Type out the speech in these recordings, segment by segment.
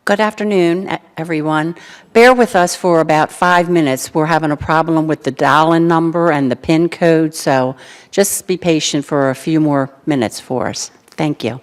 Good afternoon, everyone. Bear with us for about 5 minutes. We're having a problem with the dial-in number and the PIN code, so just be patient for a few more minutes for us. Thank you.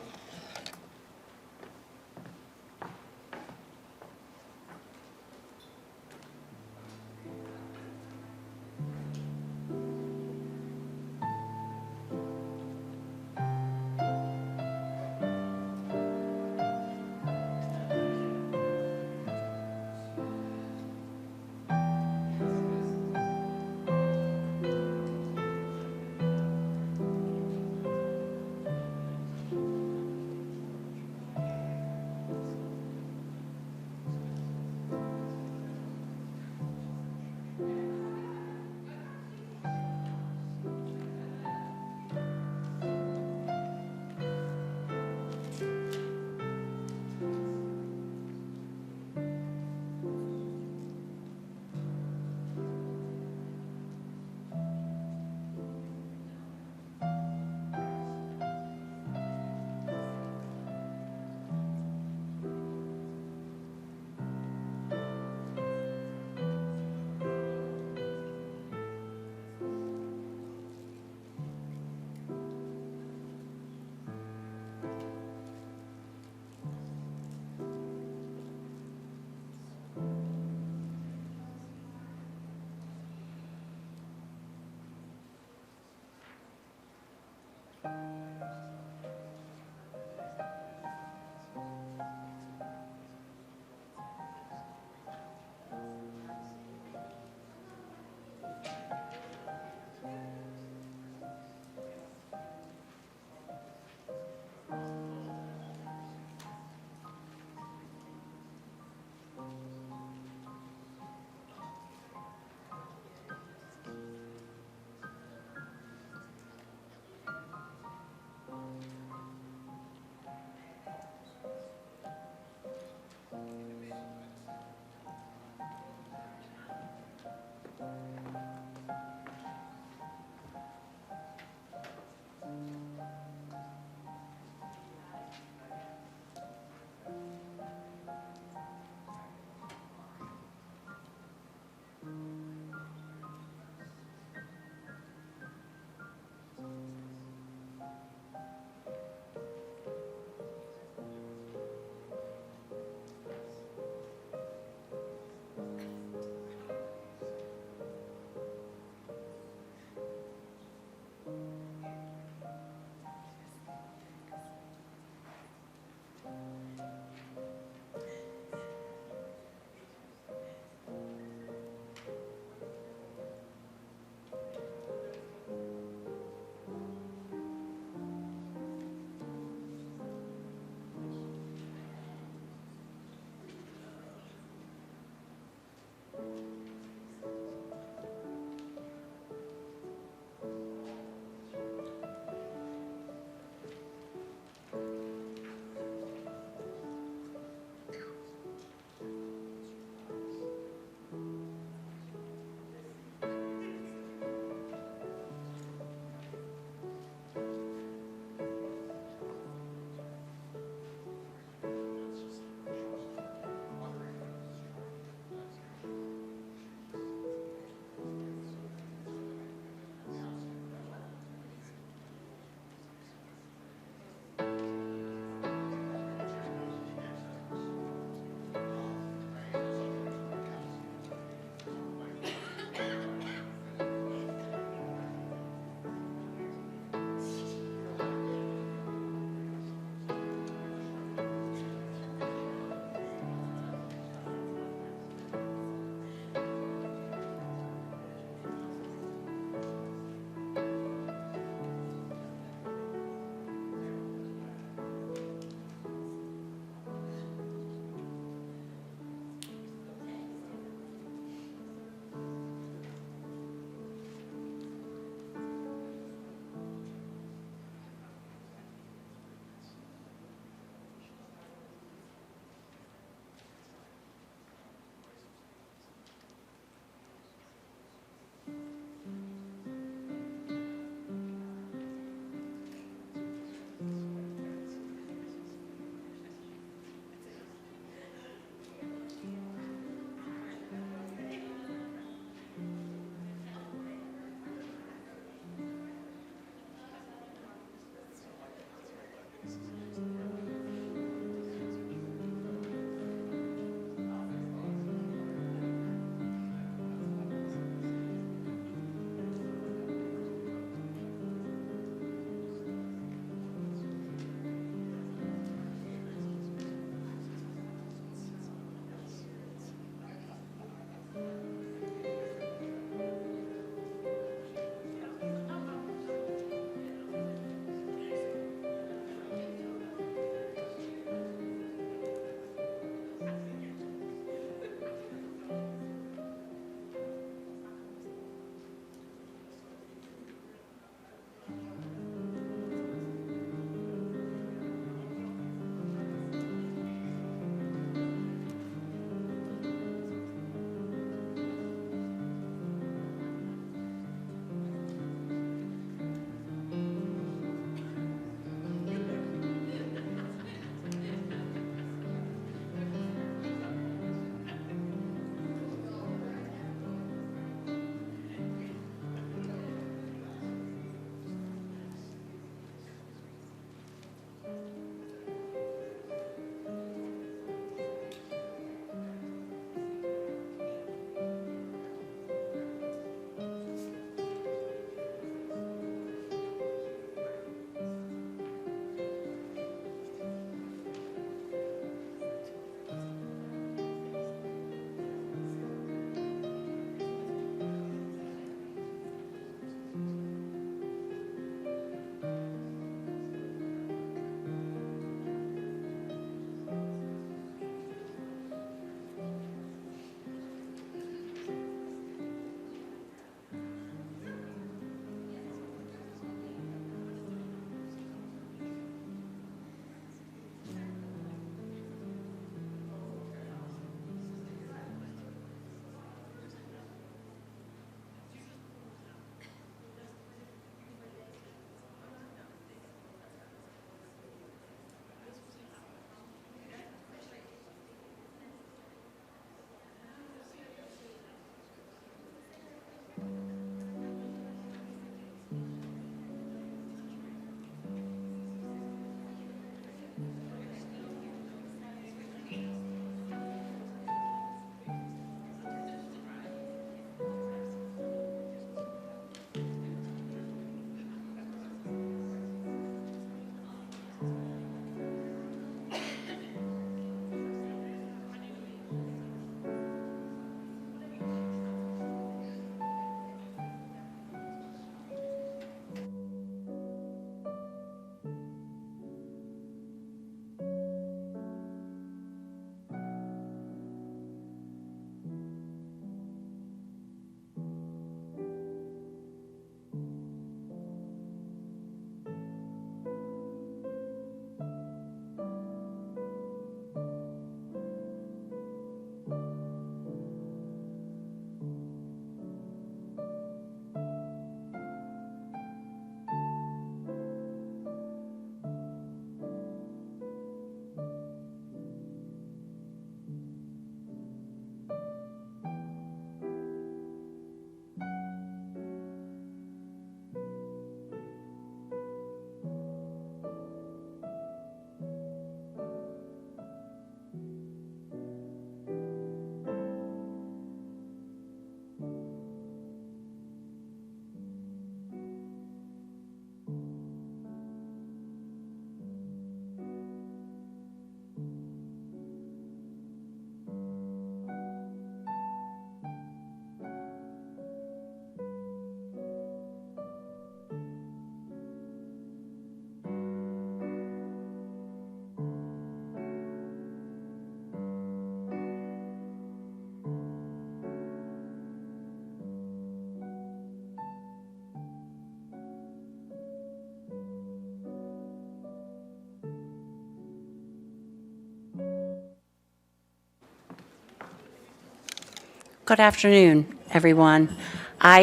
Good afternoon, everyone. I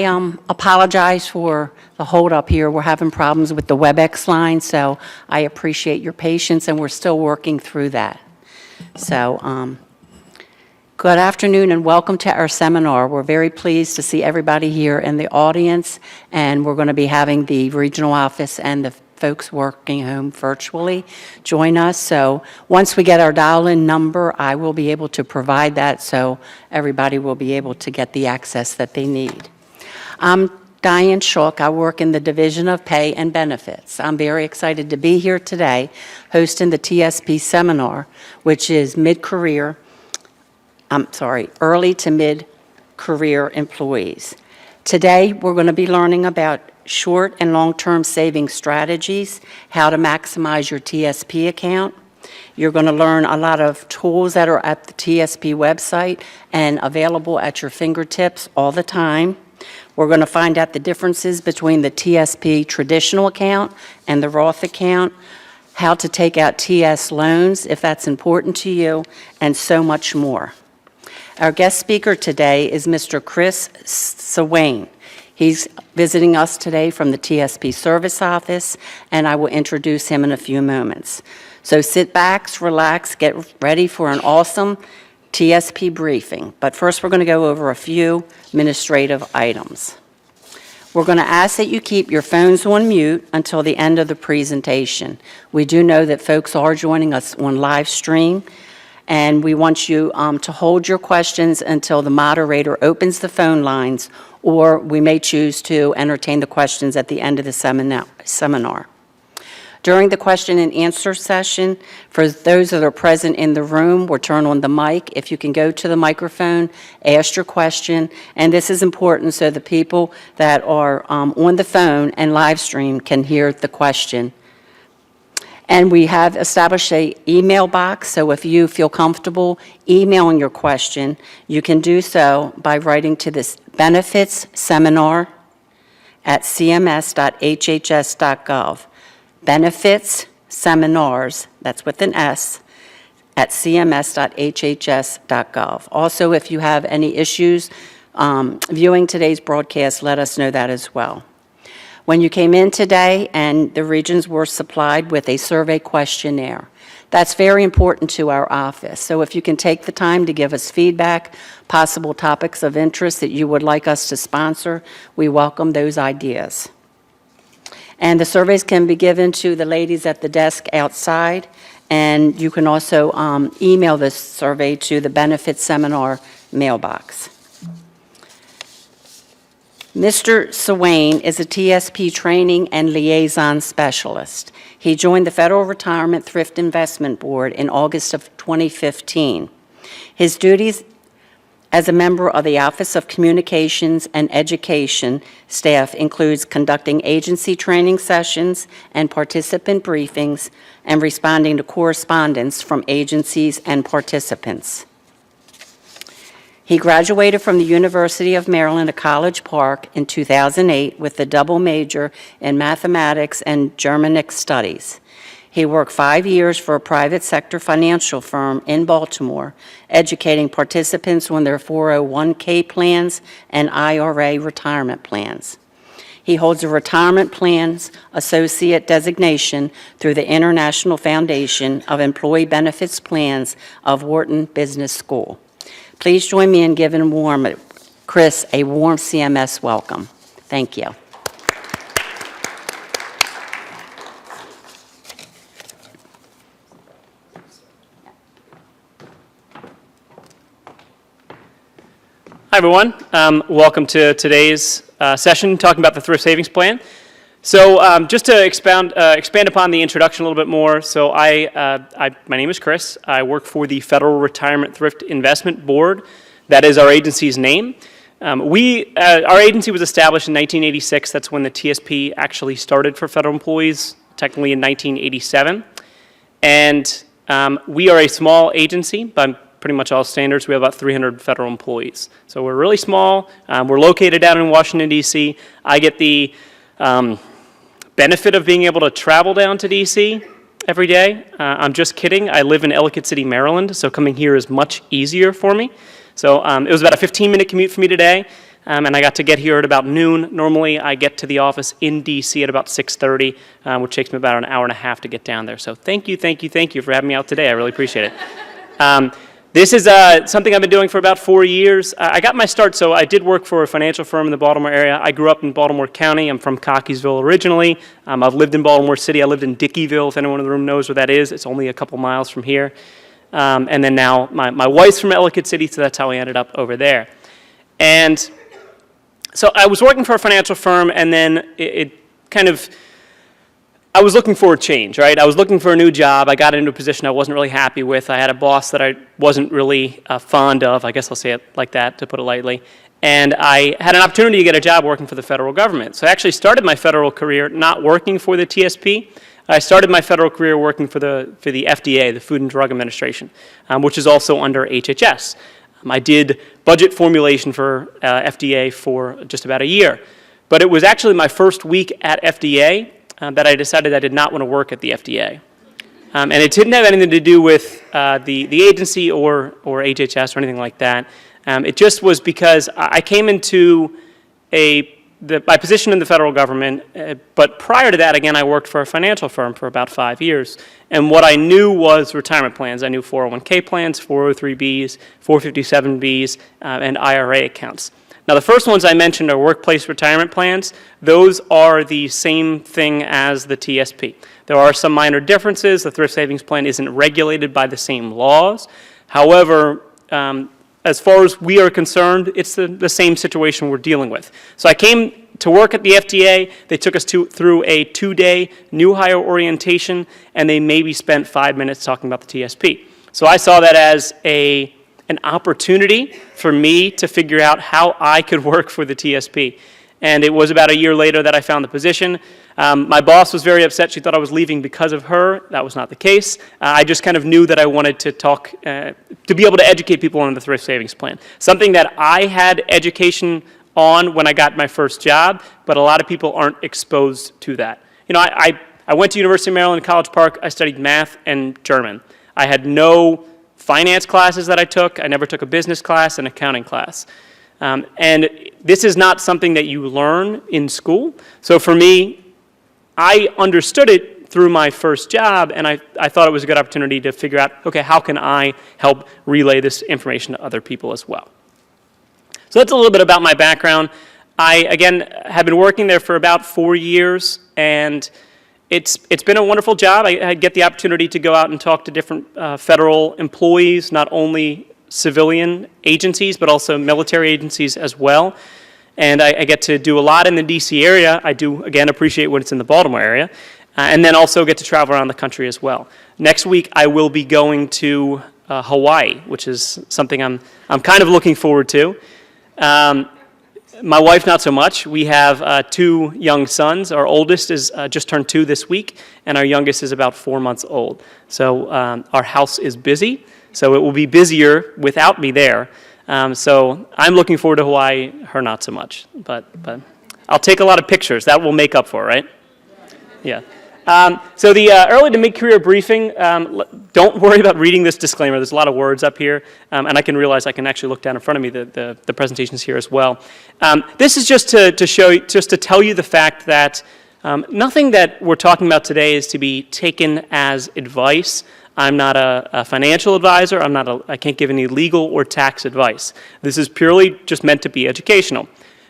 apologize for the holdup here. We're having problems with the WebEx line, so I appreciate your patience, and we're still working through that. So, good afternoon and welcome to our seminar. We're very pleased to see everybody here in the audience, and we're going to be having the regional office and the folks working home virtually join us. So once we get our dial-in number, I will be able to provide that so everybody will be able to get the access that they need. I'm Diane Shook. I work in the Division of Pay and Benefits. I'm very excited to be here today hosting the TSP seminar, which is early to mid-career employees. Today, we're going to be learning about short and long-term saving strategies, how to maximize your TSP account. You're going to learn a lot of tools that are at the TSP website and available at your fingertips all the time. We're going to find out the differences between the TSP traditional account and the Roth account, how to take out TS loans if that's important to you, and so much more. Our guest speaker today is Mr. Chris Swain. He's visiting us today from the TSP service office, and I will introduce him in a few moments. So sit back, relax, get ready for an awesome TSP briefing. But first, we're going to go over a few administrative items. We're going to ask that you keep your phones on mute until the end of the presentation. We do know that folks are joining us on live stream, and we want you to hold your questions until the moderator opens the phone lines, or we may choose to entertain the questions at the end of the seminar. During the question and answer session, for those that are present in the room, we'll turn on the mic. If you can go to the microphone, ask your question, and this is important so the people that are on the phone and live stream can hear the question. And we have established an email box, so if you feel comfortable emailing your question, you can do so by writing to this benefitsseminar@cms.hhs.gov. Benefits seminars, that's with an S, at cms.hhs.gov. Also, if you have any issues viewing today's broadcast, let us know that as well. When you came in today and the regions were supplied with a survey questionnaire, that's very important to our office. So if you can take the time to give us feedback, possible topics of interest that you would like us to sponsor, we welcome those ideas. And the surveys can be given to the ladies at the desk outside, and you can also email this survey to the Benefits Seminar mailbox. Mr. Swain is a TSP training and liaison specialist. He joined the Federal Retirement Thrift Investment Board in August of 2015. His duties as a member of the Office of Communications and Education staff includes conducting agency training sessions and participant briefings and responding to correspondence from agencies and participants. He graduated from the University of Maryland at College Park in 2008 with a double major in mathematics and Germanic studies. He worked 5 years for a private sector financial firm in Baltimore, educating participants on their 401k plans and IRA retirement plans. He holds a retirement plans associate designation through the International Foundation of Employee Benefits Plans of Wharton Business School. Please join me in giving Chris a warm CMS welcome. Thank you. Hi, everyone. Welcome to today's session talking about the Thrift Savings Plan. So just to expand upon the introduction a little bit more, so my name is Chris. I work for the Federal Retirement Thrift Investment Board. That is our agency's name. Our agency was established in 1986. That's when the TSP actually started for federal employees, technically in 1987. And we are a small agency by pretty much all standards. We have about 300 federal employees. So we're really small. We're located down in Washington, D.C. I get the benefit of being able to travel down to D.C. every day. I'm just kidding. I live in Ellicott City, Maryland, so coming here is much easier for me. So it was about a 15-minute commute for me today, and I got to get here at about noon. Normally, I get to the office in D.C. at about 6:30, which takes me about an hour and a half to get down there. So thank you for having me out today. I really appreciate it. This is something I've been doing for about 4 years. I got my start, so I did work for a financial firm in the Baltimore area. I grew up in Baltimore County. I'm from Cockeysville originally. I've lived in Baltimore City. I lived in Dickeyville, if anyone in the room knows where that is. It's only a couple miles from here. And then now my wife's from Ellicott City, so that's how I ended up over there. And so I was working for a financial firm, and then it kind of, I was looking for a change, right? I was looking for a new job. I got into a position I wasn't really happy with. I had a boss that I wasn't really fond of. I guess I'll say it like that, to put it lightly. And I had an opportunity to get a job working for the federal government. So I actually started my federal career not working for the TSP. I started my federal career working for the FDA, the Food and Drug Administration, which is also under HHS. I did budget formulation for FDA for just about a year. But it was actually my first week at FDA that I decided I did not want to work at the FDA. And it didn't have anything to do with the agency or HHS or anything like that. It just was because I came into my position in the federal government, but prior to that, again, I worked for a financial firm for about 5 years. And what I knew was retirement plans. I knew 401k plans, 403bs, 457bs, and IRA accounts. Now, the first ones I mentioned are workplace retirement plans. Those are the same thing as the TSP. There are some minor differences. The thrift savings plan isn't regulated by the same laws. However, as far as we are concerned, it's the same situation we're dealing with. So I came to work at the FDA. They took us through a 2-day new hire orientation, and they maybe spent 5 minutes talking about the TSP. So I saw that as an opportunity for me to figure out how I could work for the TSP. And it was about a year later that I found the position. My boss was very upset. She thought I was leaving because of her. That was not the case. I just kind of knew that I wanted to talk, to be able to educate people on the thrift savings plan. Something that I had education on when I got my first job, but a lot of people aren't exposed to that. You know, I went to University of Maryland, College Park. I studied math and German. I had no finance classes that I took. I never took a business class, an accounting class. And this is not something that you learn in school. So for me, I understood it through my first job, and I thought it was a good opportunity to figure out, okay, how can I help relay this information to other people as well? So that's a little bit about my background. I, again, have been working there for about 4 years, and it's been a wonderful job. I get the opportunity to go out and talk to different federal employees, not only civilian agencies, but also military agencies as well. And I get to do a lot in the D.C. area. I do, again, appreciate when it's in the Baltimore area. And then also get to travel around the country as well. Next week, I will be going to Hawaii, which is something I'm kind of looking forward to. My wife, not so much. We have 2 young sons. Our oldest is just turned 2 this week, and our youngest is about 4 months old. So our house is busy, so it will be busier without me there. So I'm looking forward to Hawaii, her not so much. But I'll take a lot of pictures. That will make up for it, right? Yeah. So the early to mid-career briefing, don't worry about reading this disclaimer. There's a lot of words up here, and I can realize I can actually look down in front of me, the presentation's here as well. This is just to show you, just to tell you the fact that nothing that we're talking about today is to be taken as advice. I'm not a financial advisor. I can't give any legal or tax advice. This is purely just meant to be educational.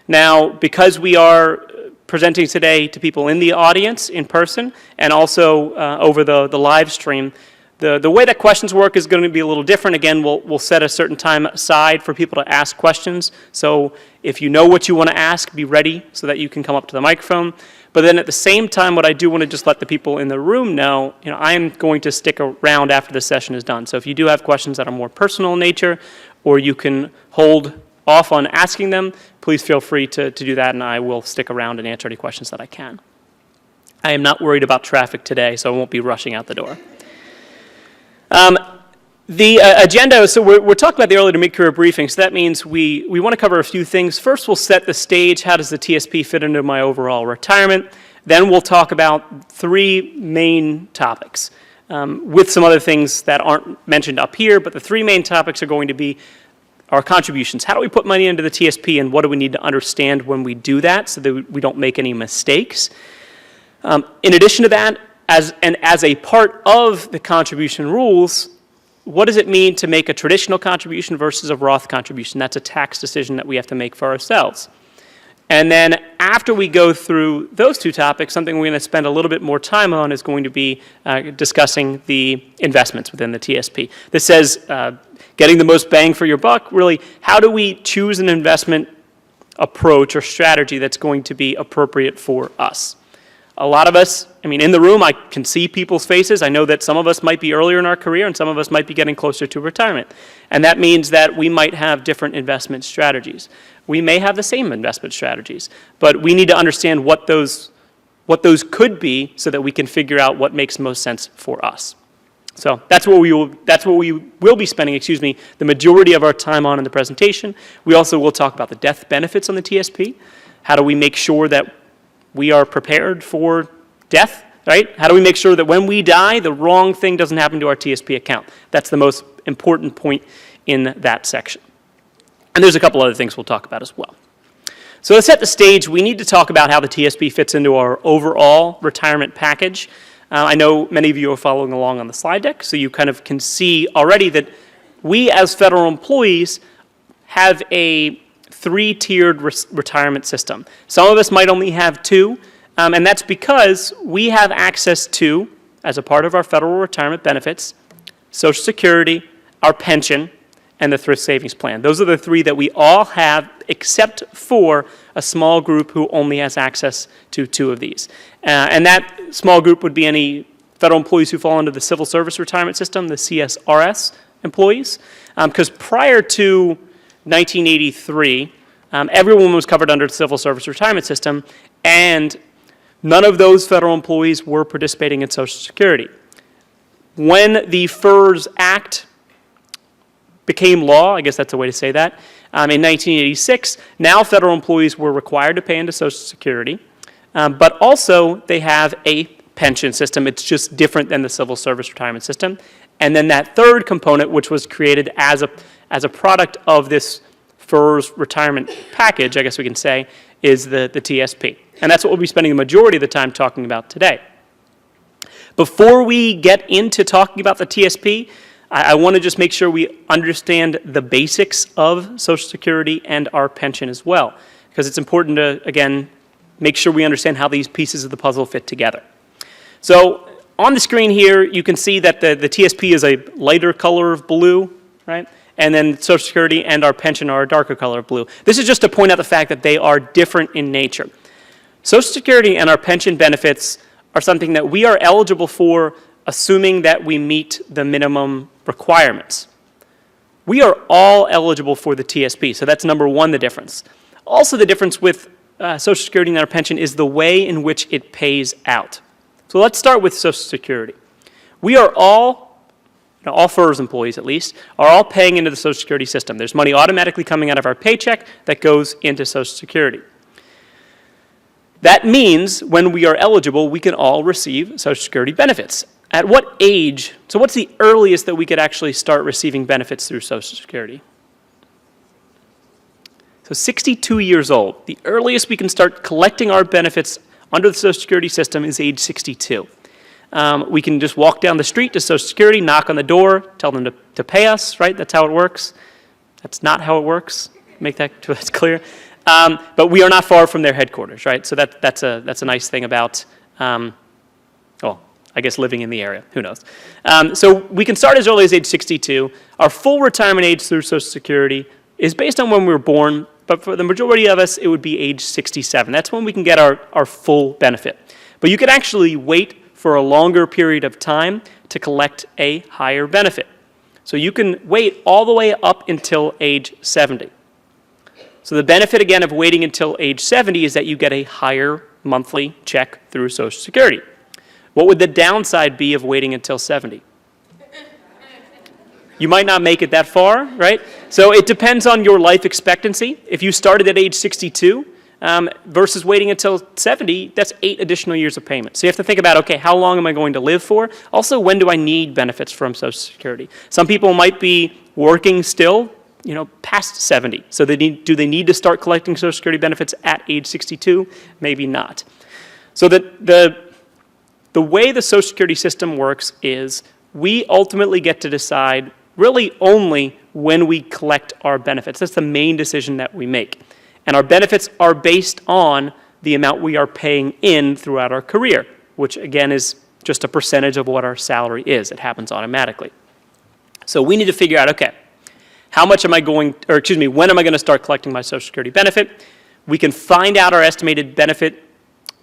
Now, because we are presenting today to people in the audience in person and also over the live stream, the way that questions work is going to be a little different. Again, we'll set a certain time aside for people to ask questions. So if you know what you want to ask, be ready so that you can come up to the microphone. But then at the same time, what I do want to just let the people in the room know, I am going to stick around after the session is done. So if you do have questions that are more personal in nature, or you can hold off on asking them, please feel free to do that, and I will stick around and answer any questions that I can. I am not worried about traffic today, so I won't be rushing out the door. The agenda, so we're talking about the early to mid-career briefing, so that means we want to cover a few things. First, we'll set the stage. How does the TSP fit into my overall retirement? Then we'll talk about 3 main topics with some other things that aren't mentioned up here, but the 3 main topics are going to be our contributions. How do we put money into the TSP, and what do we need to understand when we do that so that we don't make any mistakes? In addition to that, as a part of the contribution rules, what does it mean to make a traditional contribution versus a Roth contribution? That's a tax decision that we have to make for ourselves. And then after we go through those two topics, something we're going to spend a little bit more time on is going to be discussing the investments within the TSP. This says getting the most bang for your buck. Really, how do we choose an investment approach or strategy that's going to be appropriate for us? A lot of us, in the room, I can see people's faces. I know that some of us might be earlier in our career and some of us might be getting closer to retirement. And that means that we might have different investment strategies. We may have the same investment strategies, but we need to understand what those could be so that we can figure out what makes most sense for us. So that's what we will be spending, the majority of our time on in the presentation. We also will talk about the death benefits on the TSP. How do we make sure that we are prepared for death, right? How do we make sure that when we die, the wrong thing doesn't happen to our TSP account? That's the most important point in that section. And there's a couple other things we'll talk about as well. So to set the stage, we need to talk about how the TSP fits into our overall retirement package. I know many of you are following along on the slide deck, so you kind of can see already that we as federal employees have a three-tiered retirement system. Some of us might only have two, and that's because we have access to, as a part of our federal retirement benefits, Social Security, our pension, and the Thrift Savings Plan. Those are the three that we all have, except for a small group who only has access to two of these. And that small group would be any federal employees who fall under the Civil Service Retirement System, the CSRS employees, because prior to 1983, everyone was covered under the Civil Service Retirement System, and none of those federal employees were participating in Social Security. When the FERS Act became law, I guess that's a way to say that, in 1986, now federal employees were required to pay into Social Security, but also they have a pension system. It's just different than the Civil Service Retirement System. And then that third component, which was created as a product of this FERS retirement package, I guess we can say, is the TSP. And that's what we'll be spending the majority of the time talking about today. Before we get into talking about the TSP, I want to just make sure we understand the basics of Social Security and our pension as well, because it's important to, again, make sure we understand how these pieces of the puzzle fit together. So on the screen here, you can see that the TSP is a lighter color of blue, right? And then Social Security and our pension are a darker color of blue. This is just to point out the fact that they are different in nature. Social Security and our pension benefits are something that we are eligible for, assuming that we meet the minimum requirements. We are all eligible for the TSP, so that's number one, the difference. Also, the difference with Social Security and our pension is the way in which it pays out. So let's start with Social Security. We are all FERS employees at least, are all paying into the Social Security system. There's money automatically coming out of our paycheck that goes into Social Security. That means when we are eligible, we can all receive Social Security benefits. At what age, so what's the earliest that we could actually start receiving benefits through Social Security? So 62 years old. The earliest we can start collecting our benefits under the Social Security system is age 62. We can just walk down the street to Social Security, knock on the door, tell them to pay us, right? That's how it works. That's not how it works. Make that's clear. But we are not far from their headquarters, right? So that's a nice thing about, I guess living in the area. Who knows? So we can start as early as age 62. Our full retirement age through Social Security is based on when we were born, but for the majority of us, it would be age 67. That's when we can get our full benefit. But you can actually wait for a longer period of time to collect a higher benefit. So you can wait all the way up until age 70. So the benefit, again, of waiting until age 70 is that you get a higher monthly check through Social Security. What would the downside be of waiting until 70? You might not make it that far, right? So it depends on your life expectancy. If you started at age 62 versus waiting until 70, that's 8 additional years of payment. So you have to think about, okay, how long am I going to live for? Also, when do I need benefits from Social Security? Some people might be working still past 70. So do they need to start collecting Social Security benefits at age 62? Maybe not. So the way the Social Security system works is we ultimately get to decide really only when we collect our benefits. That's the main decision that we make. And our benefits are based on the amount we are paying in throughout our career, which again is just a percentage of what our salary is. It happens automatically. So we need to figure out, okay, when am I going to start collecting my Social Security benefit? We can find out our estimated benefit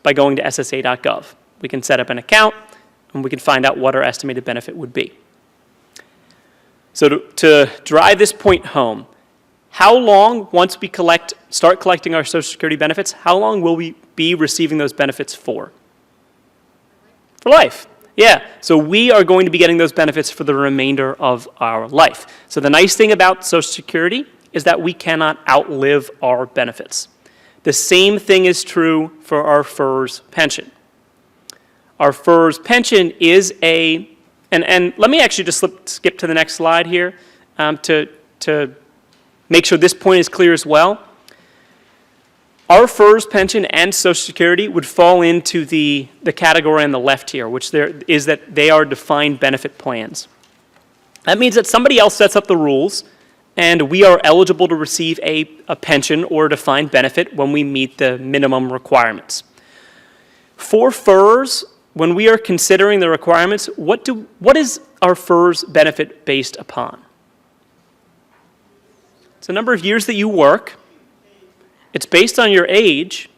by going to SSA.gov. We can set up an account, and we can find out what our estimated benefit would be. So to drive this point home, how long, once we start collecting our Social Security benefits, how long will we be receiving those benefits for? For life. Yeah, so we are going to be getting those benefits for the remainder of our life. So the nice thing about Social Security is that we cannot outlive our benefits. The same thing is true for our FERS pension. Our FERS pension is and let me actually just skip to the next slide here to make sure this point is clear as well. Our FERS pension and Social Security would fall into the category on the left here, which is that they are defined benefit plans. That means that somebody else sets up the rules, and we are eligible to receive a pension or a defined benefit when we meet the minimum requirements. For FERS, when we are considering the requirements, what is our FERS benefit based upon? It's the number of years that you work. It's based on your age.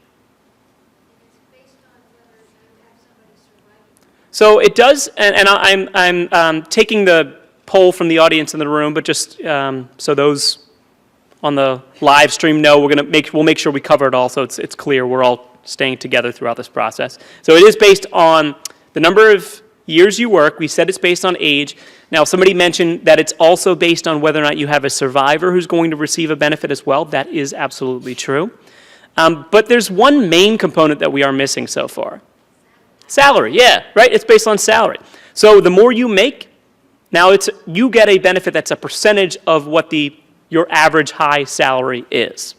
So it does, and I'm taking the poll from the audience in the room, but just so those on the live stream know, we'll make sure we cover it all so it's clear we're all staying together throughout this process. So it is based on the number of years you work. We said it's based on age. Now, somebody mentioned that it's also based on whether or not you have a survivor who's going to receive a benefit as well. That is absolutely true. But there's one main component that we are missing so far. Salary, yeah, right? It's based on salary. So the more you make, now you get a benefit that's a percentage of what your average high salary is.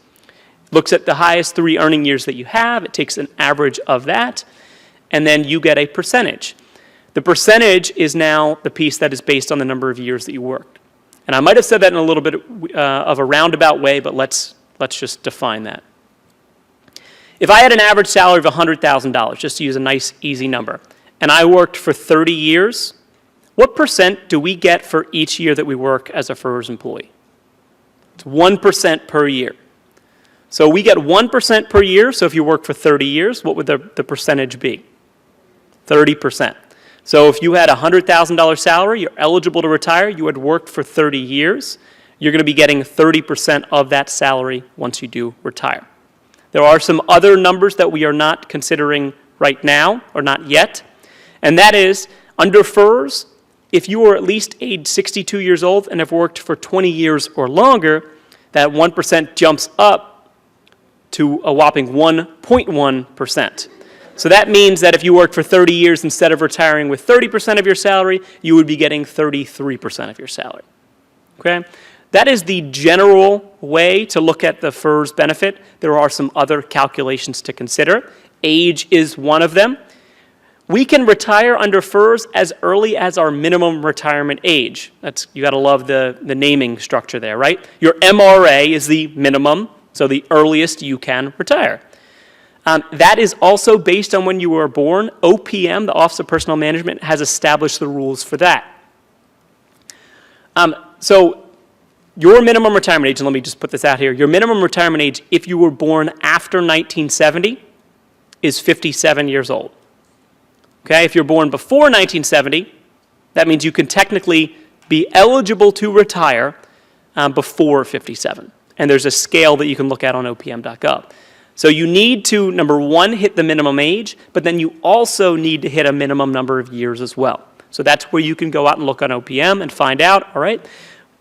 Looks at the highest 3 earning years that you have. It takes an average of that, and then you get a percentage. The percentage is now the piece that is based on the number of years that you worked. And I might have said that in a little bit of a roundabout way, but let's just define that. If I had an average salary of $100,000, just to use a nice, easy number, and I worked for 30 years, what percent do we get for each year that we work as a FERS employee? It's 1% per year. So we get 1% per year, so if you work for 30 years, what would the percentage be? 30%. So if you had a $100,000 salary, you're eligible to retire, you had worked for 30 years, you're going to be getting 30% of that salary once you do retire. There are some other numbers that we are not considering right now, or not yet, and that is, under FERS, if you are at least age 62 years old and have worked for 20 years or longer, that 1% jumps up to a whopping 1.1%. So that means that if you worked for 30 years instead of retiring with 30% of your salary, you would be getting 33% of your salary. Okay? That is the general way to look at the FERS benefit. There are some other calculations to consider. Age is one of them. We can retire under FERS as early as our minimum retirement age. You got to love the naming structure there, right? Your MRA is the minimum, so the earliest you can retire. That is also based on when you were born. OPM, the Office of Personnel Management, has established the rules for that. So your minimum retirement age, and let me just put this out here, your minimum retirement age, if you were born after 1970, is 57 years old. Okay, if you're born before 1970, that means you can technically be eligible to retire before 57. And there's a scale that you can look at on opm.gov. So you need to, number one, hit the minimum age, but then you also need to hit a minimum number of years as well. So that's where you can go out and look on OPM and find out, all right,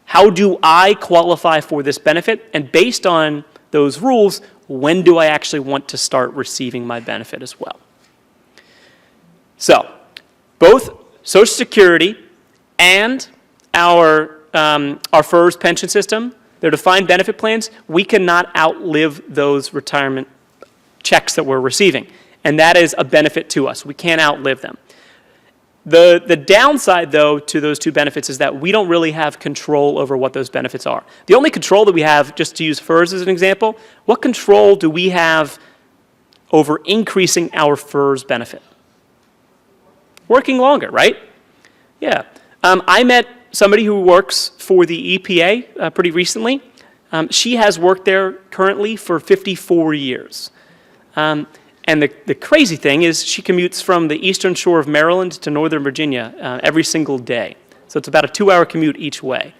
how do I qualify for this benefit? And based on those rules, when do I actually want to start receiving my benefit as well? So both Social Security and our FERS pension system They're defined benefit plans. We cannot outlive those retirement checks that we're receiving, and that is a benefit to us. We can't outlive them. The downside, though, to those two benefits is that we don't really have control over what those benefits are. The only control that we have, just to use FERS as an example, what control do we have over increasing our FERS benefit? Working longer, right? Yeah. I met somebody who works for the EPA pretty recently. She has worked there currently for 54 years. And the crazy thing is she commutes from the eastern shore of Maryland to Northern Virginia every single day. So it's about a 2-hour commute each way.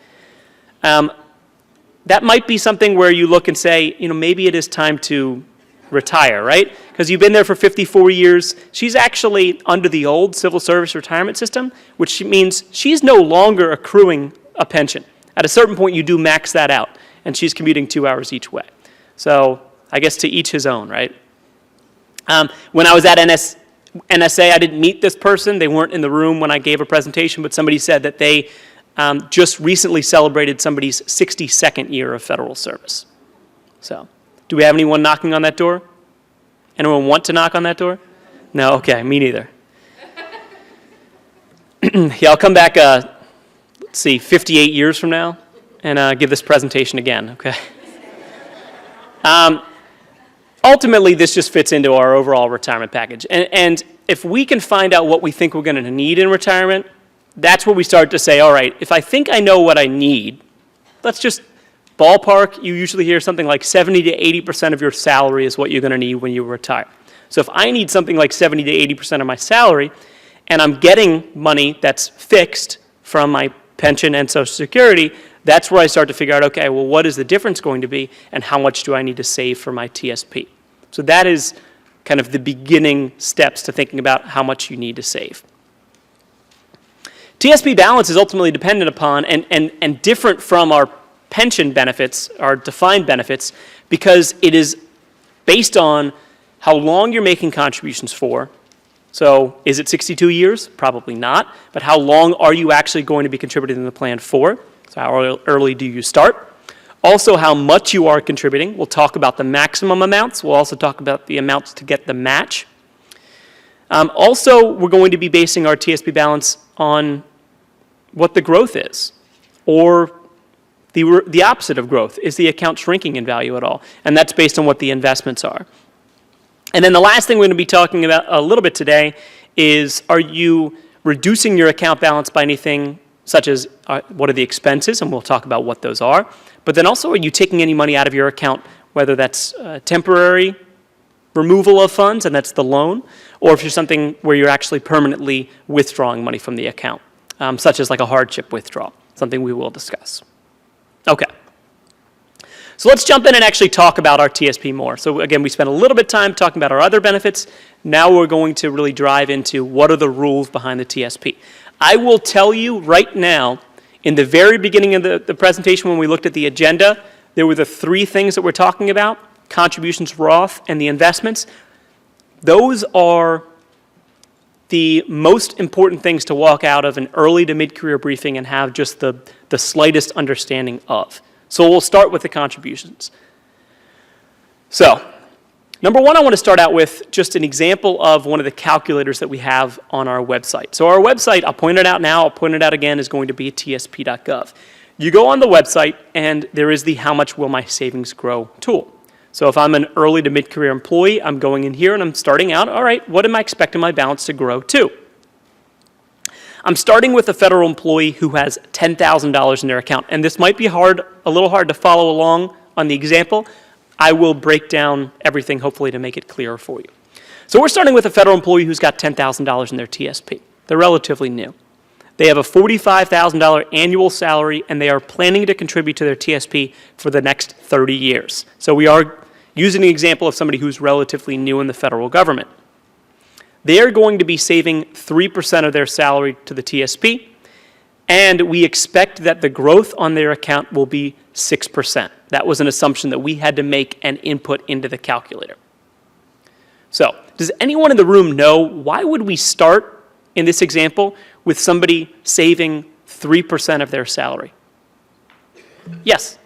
That might be something where you look and say, maybe it is time to retire, right? Because you've been there for 54 years. She's actually under the old civil service retirement system, which means she's no longer accruing a pension. At a certain point, you do max that out, and she's commuting 2 hours each way. So I guess to each his own, right? When I was at NSA, I didn't meet this person. They weren't in the room when I gave a presentation, but somebody said that they just recently celebrated somebody's 62nd year of federal service. So, do we have anyone knocking on that door? Anyone want to knock on that door? No? Okay, me neither. Yeah, I'll come back, 58 years from now and give this presentation again, okay? Ultimately, this just fits into our overall retirement package. And if we can find out what we think we're going to need in retirement, that's where we start to say, all right, if I think I know what I need, let's just ballpark. You usually hear something like 70 to 80% of your salary is what you're going to need when you retire. So if I need something like 70 to 80% of my salary, and I'm getting money that's fixed from my pension and Social Security, that's where I start to figure out, okay, well, what is the difference going to be, and how much do I need to save for my TSP? So that is kind of the beginning steps to thinking about how much you need to save. TSP balance is ultimately dependent upon and different from our pension benefits, our defined benefits, because it is based on how long you're making contributions for. So is it 62 years? Probably not. But how long are you actually going to be contributing in the plan for? So how early do you start? Also, how much you are contributing. We'll talk about the maximum amounts. We'll also talk about the amounts to get the match. Also, we're going to be basing our TSP balance on what the growth is, or the opposite of growth. Is the account shrinking in value at all? And that's based on what the investments are. And then the last thing we're going to be talking about a little bit today is, are you reducing your account balance by anything such as what are the expenses, and we'll talk about what those are. But then also, are you taking any money out of your account, whether that's temporary removal of funds, and that's the loan, or if you're something where you're actually permanently withdrawing money from the account, such as like a hardship withdrawal, something we will discuss. Okay. So let's jump in and actually talk about our TSP more. So again, we spent a little bit of time talking about our other benefits. Now we're going to really drive into what are the rules behind the TSP. I will tell you right now, in the very beginning of the presentation when we looked at the agenda, there were the 3 things that we're talking about: contributions, Roth, and the investments. Those are the most important things to walk out of an early to mid-career briefing and have just the slightest understanding of. So we'll start with the contributions. So, number 1, I want to start out with just an example of one of the calculators that we have on our website. So our website, I'll point it out now, I'll point it out again, is going to be tsp.gov. You go on the website, and there is the How Much Will My Savings Grow tool. So if I'm an early to mid-career employee, I'm going in here and I'm starting out, all right, what am I expecting my balance to grow to? I'm starting with a federal employee who has $10,000 in their account, and this might be a little hard to follow along on the example. I will break down everything, hopefully, to make it clearer for you. So we're starting with a federal employee who's got $10,000 in their TSP. They're relatively new. They have a $45,000 annual salary, and they are planning to contribute to their TSP for the next 30 years. So we are using the example of somebody who's relatively new in the federal government. They are going to be saving 3% of their salary to the TSP, and we expect that the growth on their account will be 6%. That was an assumption that we had to make and input into the calculator. So, does anyone in the room know why would we start in this example with somebody saving 3% of their salary? Yes?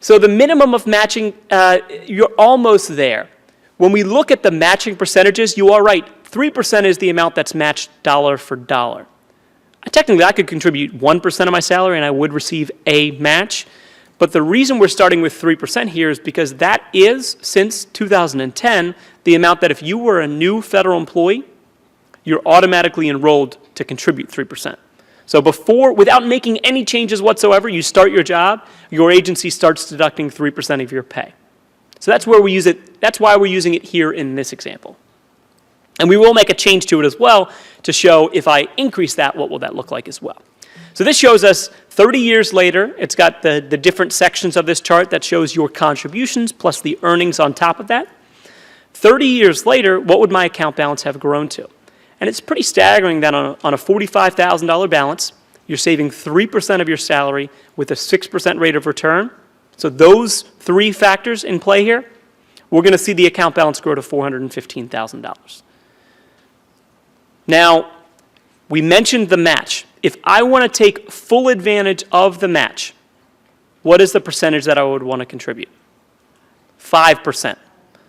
So the minimum of matching, you're almost there. When we look at the matching percentages, you are right. 3% is the amount that's matched dollar for dollar. Technically, I could contribute 1% of my salary and I would receive a match. But the reason we're starting with 3% here is because that is, since 2010, the amount that if you were a new federal employee, you're automatically enrolled to contribute 3%. So before, without making any changes whatsoever, you start your job, your agency starts deducting 3% of your pay. So that's where we use it. That's why we're using it here in this example. And we will make a change to it as well to show if I increase that, what will that look like as well. So this shows us 30 years later. It's got the different sections of this chart that shows your contributions plus the earnings on top of that. 30 years later, what would my account balance have grown to? And it's pretty staggering that on a $45,000 balance, you're saving 3% of your salary with a 6% rate of return. So those three factors in play here, we're going to see the account balance grow to $415,000. Now, we mentioned the match. If I want to take full advantage of the match, what is the percentage that I would want to contribute? 5%.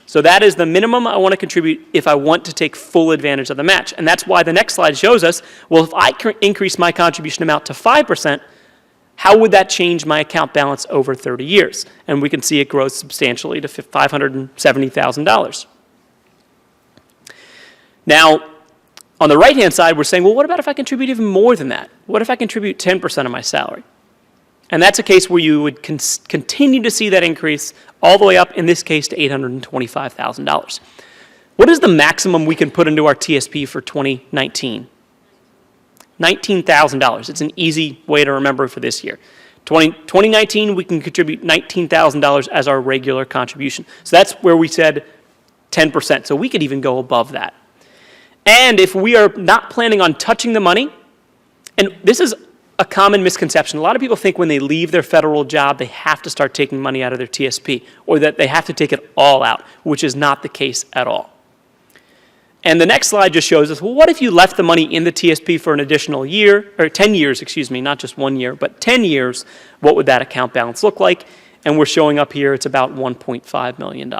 So that is the minimum I want to contribute if I want to take full advantage of the match. And that's why the next slide shows us, well, if I increase my contribution amount to 5%, how would that change my account balance over 30 years? And we can see it grows substantially to $570,000. Now, on the right-hand side, we're saying, well, what about if I contribute even more than that? What if I contribute 10% of my salary? And that's a case where you would continue to see that increase all the way up, in this case, to $825,000. What is the maximum we can put into our TSP for 2019? $19,000. It's an easy way to remember for this year. 2019, we can contribute $19,000 as our regular contribution. So that's where we said 10%. So we could even go above that. And if we are not planning on touching the money, and this is a common misconception. A lot of people think when they leave their federal job, they have to start taking money out of their TSP, or that they have to take it all out, which is not the case at all. And the next slide just shows us, well, what if you left the money in the TSP for an additional year, or 10 years, excuse me, not just 1 year, but 10 years, what would that account balance look like? And we're showing up here, it's about $1.5 million.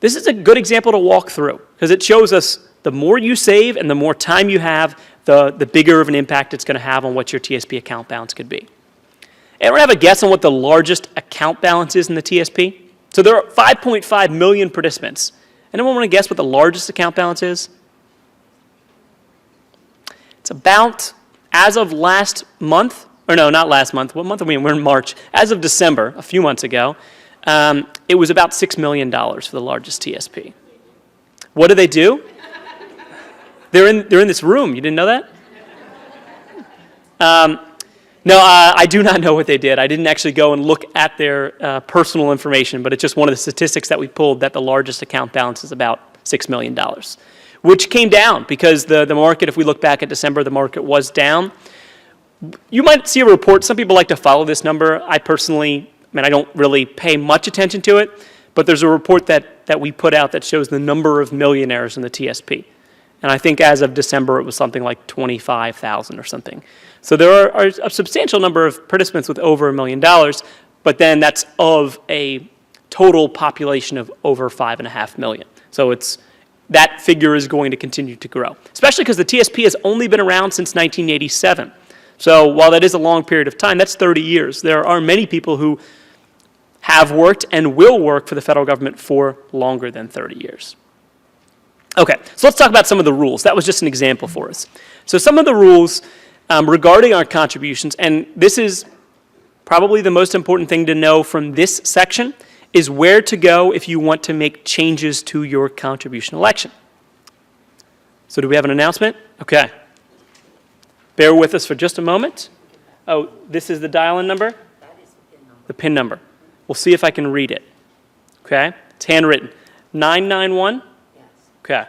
This is a good example to walk through, because it shows us the more you save and the more time you have, the bigger of an impact it's going to have on what your TSP account balance could be. Anyone have a guess on what the largest account balance is in the TSP? So there are 5.5 million participants. Anyone want to guess what the largest account balance is? It's about, as of last month, or no, not last month. What month are we in? We're in March. As of December, a few months ago, it was about $6 million for the largest TSP. What do they do? They're in this room. You didn't know that? No, I do not know what they did. I didn't actually go and look at their personal information, but it's just one of the statistics that we pulled that the largest account balance is about $6 million, which came down because the market, if we look back at December, the market was down. You might see a report. Some people like to follow this number. I personally, I don't really pay much attention to it, but there's a report that we put out that shows the number of millionaires in the TSP. And I think as of December, it was something like 25,000 or something. So there are a substantial number of participants with over $1 million, but then that's of a total population of over 5.5 million. So that figure is going to continue to grow, especially because the TSP has only been around since 1987. So while that is a long period of time, that's 30 years. There are many people who have worked and will work for the federal government for longer than 30 years. Okay, so let's talk about some of the rules. That was just an example for us. So some of the rules regarding our contributions, and this is probably the most important thing to know from this section, is where to go if you want to make changes to your contribution election. So do we have an announcement? Okay. Bear with us for just a moment. Oh, this is the dial-in number? That is the PIN number. The PIN number. We'll see if I can read it. Okay? It's handwritten. 991? Okay.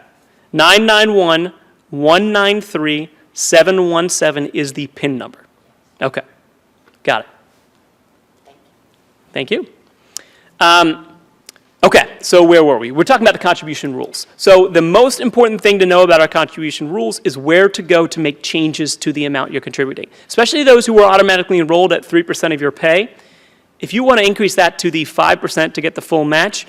991-193-717 is the PIN number. Okay. Got it. Thank you. Okay, so where were we? We're talking about the contribution rules. So the most important thing to know about our contribution rules is where to go to make changes to the amount you're contributing. Especially those who are automatically enrolled at 3% of your pay. If you want to increase that to the 5% to get the full match,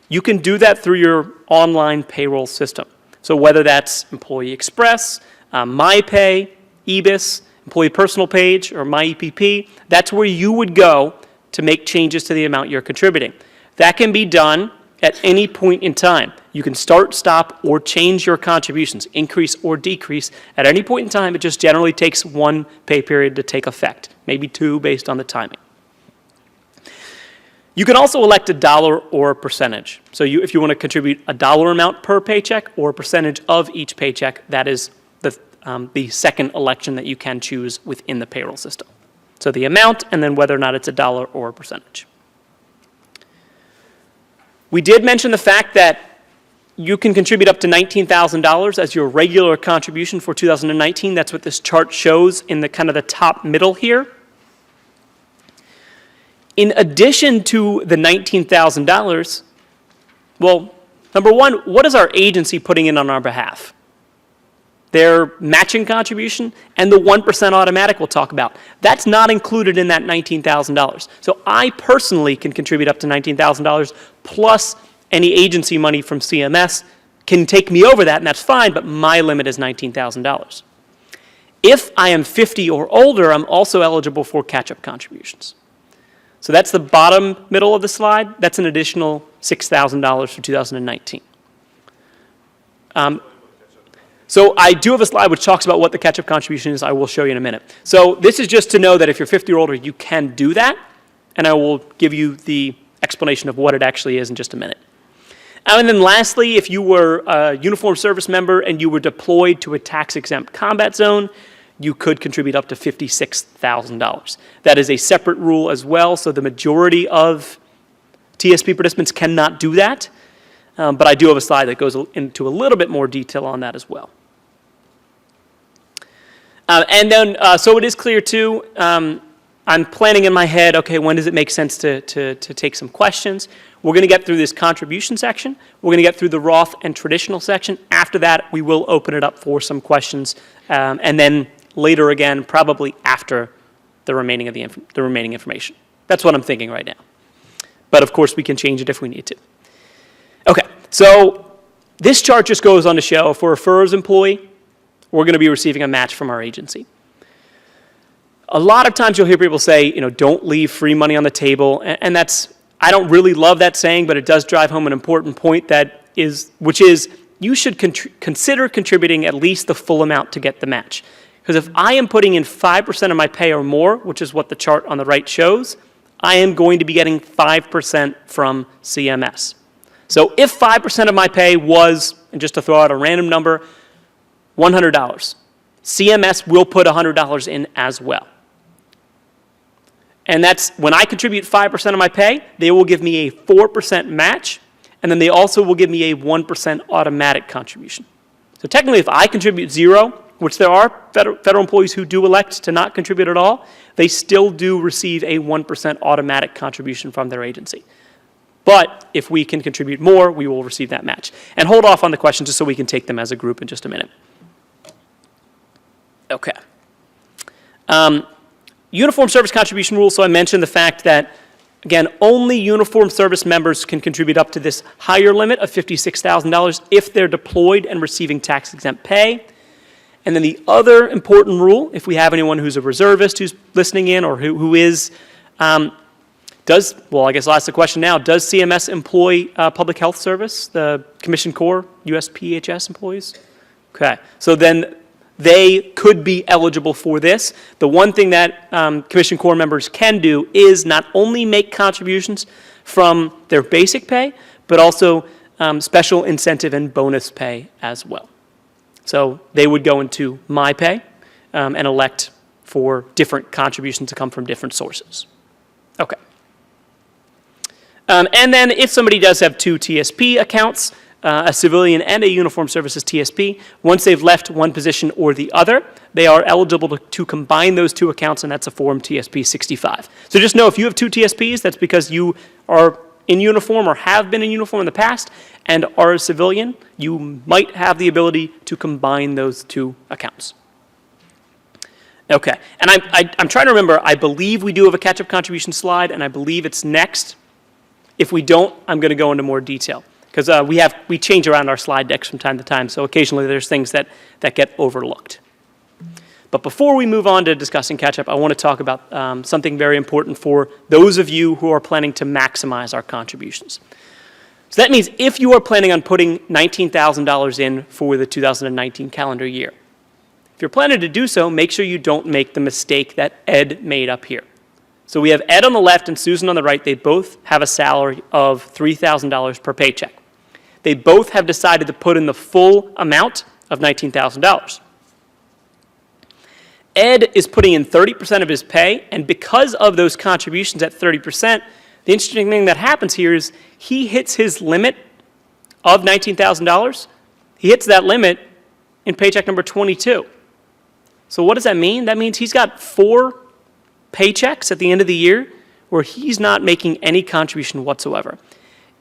you can do that through your online payroll system. So whether that's Employee Express, MyPay, EBIS, Employee Personal Page, or MyEPP, that's where you would go to make changes to the amount you're contributing. That can be done at any point in time. You can start, stop, or change your contributions, increase or decrease at any point in time. It just generally takes one pay period to take effect, maybe two based on the timing. You can also elect a dollar or a percentage. So if you want to contribute a dollar amount per paycheck or a percentage of each paycheck, that is the second election that you can choose within the payroll system. So the amount, and then whether or not it's a dollar or a percentage. We did mention the fact that you can contribute up to $19,000 as your regular contribution for 2019. That's what this chart shows in the kind of the top middle here. In addition to the $19,000, well, number one, what is our agency putting in on our behalf? Their matching contribution and the 1% automatic we'll talk about. That's not included in that $19,000. So I personally can contribute up to $19,000 plus any agency money from CMS can take me over that, and that's fine, but my limit is $19,000. If I am 50 or older, I'm also eligible for catch-up contributions. So that's the bottom middle of the slide. That's an additional $6,000 for 2019. So I do have a slide which talks about what the catch-up contribution is. I will show you in a minute. So this is just to know that if you're 50 or older, you can do that, and I will give you the explanation of what it actually is in just a minute. And then lastly, if you were a uniformed service member and you were deployed to a tax-exempt combat zone, you could contribute up to $56,000. That is a separate rule as well, so the majority of TSP participants cannot do that, but I do have a slide that goes into a little bit more detail on that as well. And then, so it is clear too, I'm planning in my head, okay, when does it make sense to take some questions? We're going to get through this contribution section. We're going to get through the Roth and traditional section. After that, we will open it up for some questions, and then later again, probably after the remaining information. That's what I'm thinking right now. But of course, we can change it if we need to. Okay, so this chart just goes on to show for a FERS employee, we're going to be receiving a match from our agency. A lot of times you'll hear people say, don't leave free money on the table, and that's, I don't really love that saying, but it does drive home an important point which is you should consider contributing at least the full amount to get the match. Because if I am putting in 5% of my pay or more, which is what the chart on the right shows, I am going to be getting 5% from CMS. So if 5% of my pay was, and just to throw out a random number, $100, CMS will put $100 in as well. And that's when I contribute 5% of my pay, they will give me a 4% match, and then they also will give me a 1% automatic contribution. So technically, if I contribute 0, which there are federal employees who do elect to not contribute at all, they still do receive a 1% automatic contribution from their agency. But if we can contribute more, we will receive that match. And hold off on the questions just so we can take them as a group in just a minute. Okay. Uniform service contribution rule. So I mentioned the fact that, again, only uniformed service members can contribute up to this higher limit of $56,000 if they're deployed and receiving tax-exempt pay. And then the other important rule, if we have anyone who's a reservist who's listening in or who is, well, I guess I'll ask the question now, does CMS employ Public Health Service, the Commission Corps, USPHS employees? Okay, so then they could be eligible for this. The one thing that Commission Corps members can do is not only make contributions from their basic pay, but also special incentive and bonus pay as well. So they would go into my pay and elect for different contributions to come from different sources. Okay. And then if somebody does have two TSP accounts, a civilian and a uniformed services TSP, once they've left one position or the other, they are eligible to combine those two accounts, and that's a Form TSP 65. So just know if you have two TSPs, that's because you are in uniform or have been in uniform in the past and are a civilian, you might have the ability to combine those two accounts. Okay, and I'm trying to remember, I believe we do have a catch-up contribution slide, and I believe it's next. If we don't, I'm going to go into more detail, because we change around our slide decks from time to time, so occasionally there's things that get overlooked. But before we move on to discussing catch-up, I want to talk about something very important for those of you who are planning to maximize our contributions. So that means if you are planning on putting $19,000 in for the 2019 calendar year, if you're planning to do so, make sure you don't make the mistake that Ed made up here. So we have Ed on the left and Susan on the right. They both have a salary of $3,000 per paycheck. They both have decided to put in the full amount of $19,000. Ed is putting in 30% of his pay, and because of those contributions at 30%, the interesting thing that happens here is he hits his limit of $19,000. He hits that limit in paycheck number 22. So what does that mean? That means he's got 4 paychecks at the end of the year where he's not making any contribution whatsoever.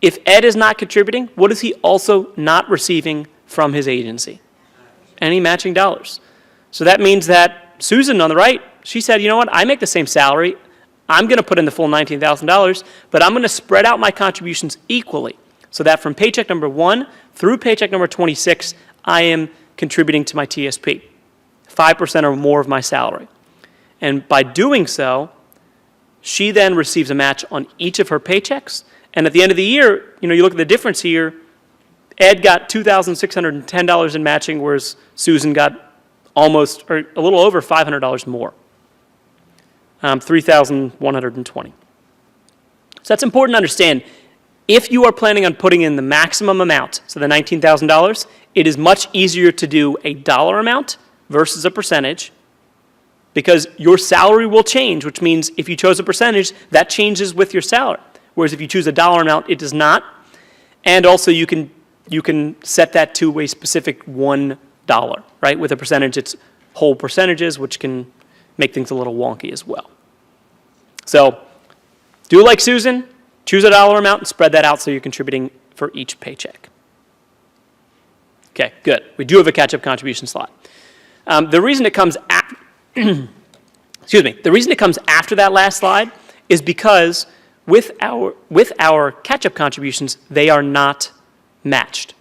If Ed is not contributing, what is he also not receiving from his agency? Any matching dollars. So that means that Susan on the right, she said, you know what, I make the same salary. I'm going to put in the full $19,000, but I'm going to spread out my contributions equally so that from paycheck number 1 through paycheck number 26, I am contributing to my TSP, 5% or more of my salary. And by doing so, she then receives a match on each of her paychecks. And at the end of the year, you look at the difference here, Ed got $2,610 in matching, whereas Susan got almost, or a little over $500 more, $3,120. So that's important to understand. If you are planning on putting in the maximum amount, so the $19,000, it is much easier to do a dollar amount versus a percentage, because your salary will change, which means if you chose a percentage, that changes with your salary. Whereas if you choose a dollar amount, it does not. And also you can set that to a specific $1, right? With a percentage, it's whole percentages, which can make things a little wonky as well. So do like Susan, choose a dollar amount and spread that out so you're contributing for each paycheck. Okay, good. We do have a catch-up contribution slot. The reason it comes the reason it comes after that last slide is because with our catch-up contributions, they are not matched.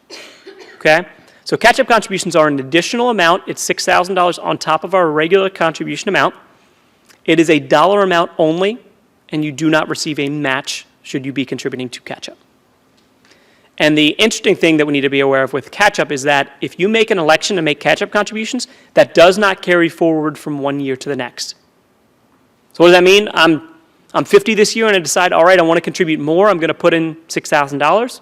Okay? So catch-up contributions are an additional amount. It's $6,000 on top of our regular contribution amount. It is a dollar amount only, and you do not receive a match should you be contributing to catch-up. And the interesting thing that we need to be aware of with catch-up is that if you make an election to make catch-up contributions, that does not carry forward from one year to the next. So what does that mean? I'm 50 this year and I decide, all right, I want to contribute more. I'm going to put in $6,000.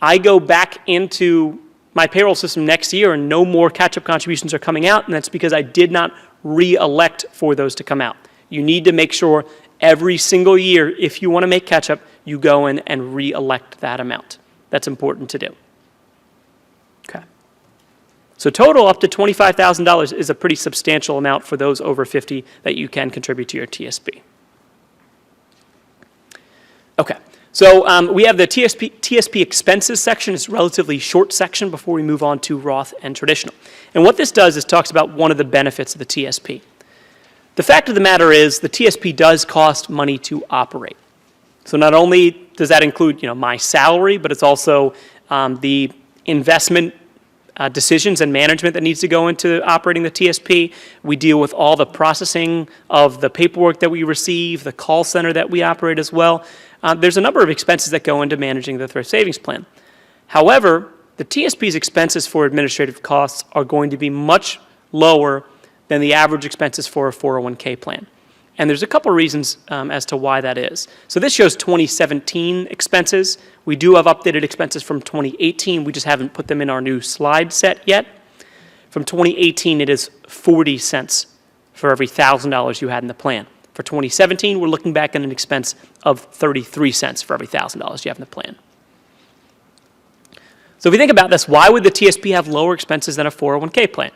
I go back into my payroll system next year and no more catch-up contributions are coming out, and that's because I did not re-elect for those to come out. You need to make sure every single year, if you want to make catch-up, you go in and re-elect that amount. That's important to do. Okay. So total up to $25,000 is a pretty substantial amount for those over 50 that you can contribute to your TSP. Okay. So we have the TSP expenses section. It's a relatively short section before we move on to Roth and traditional. And what this does is talks about one of the benefits of the TSP. The fact of the matter is the TSP does cost money to operate. So not only does that include, my salary, but it's also the investment decisions and management that needs to go into operating the TSP. We deal with all the processing of the paperwork that we receive, the call center that we operate as well. There's a number of expenses that go into managing the Thrift Savings Plan. However, the TSP's expenses for administrative costs are going to be much lower than the average expenses for a 401k plan. And there's a couple reasons as to why that is. So this shows 2017 expenses. We do have updated expenses from 2018. We just haven't put them in our new slide set yet. From 2018, it is 40 cents for every $1,000 you had in the plan. For 2017, we're looking back at an expense of 33 cents for every $1,000 you have in the plan. So if you think about this, why would the TSP have lower expenses than a 401k plan?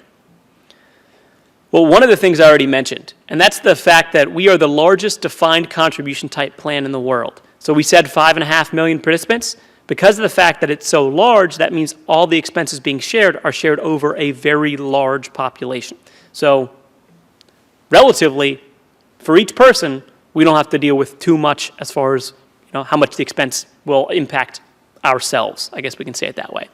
Well, one of the things I already mentioned, and that's the fact that we are the largest defined contribution type plan in the world. So we said 5.5 million participants. Because of the fact that it's so large, that means all the expenses being shared are shared over a very large population. So relatively, for each person, we don't have to deal with too much as far as how much the expense will impact ourselves. I guess we can say it that way.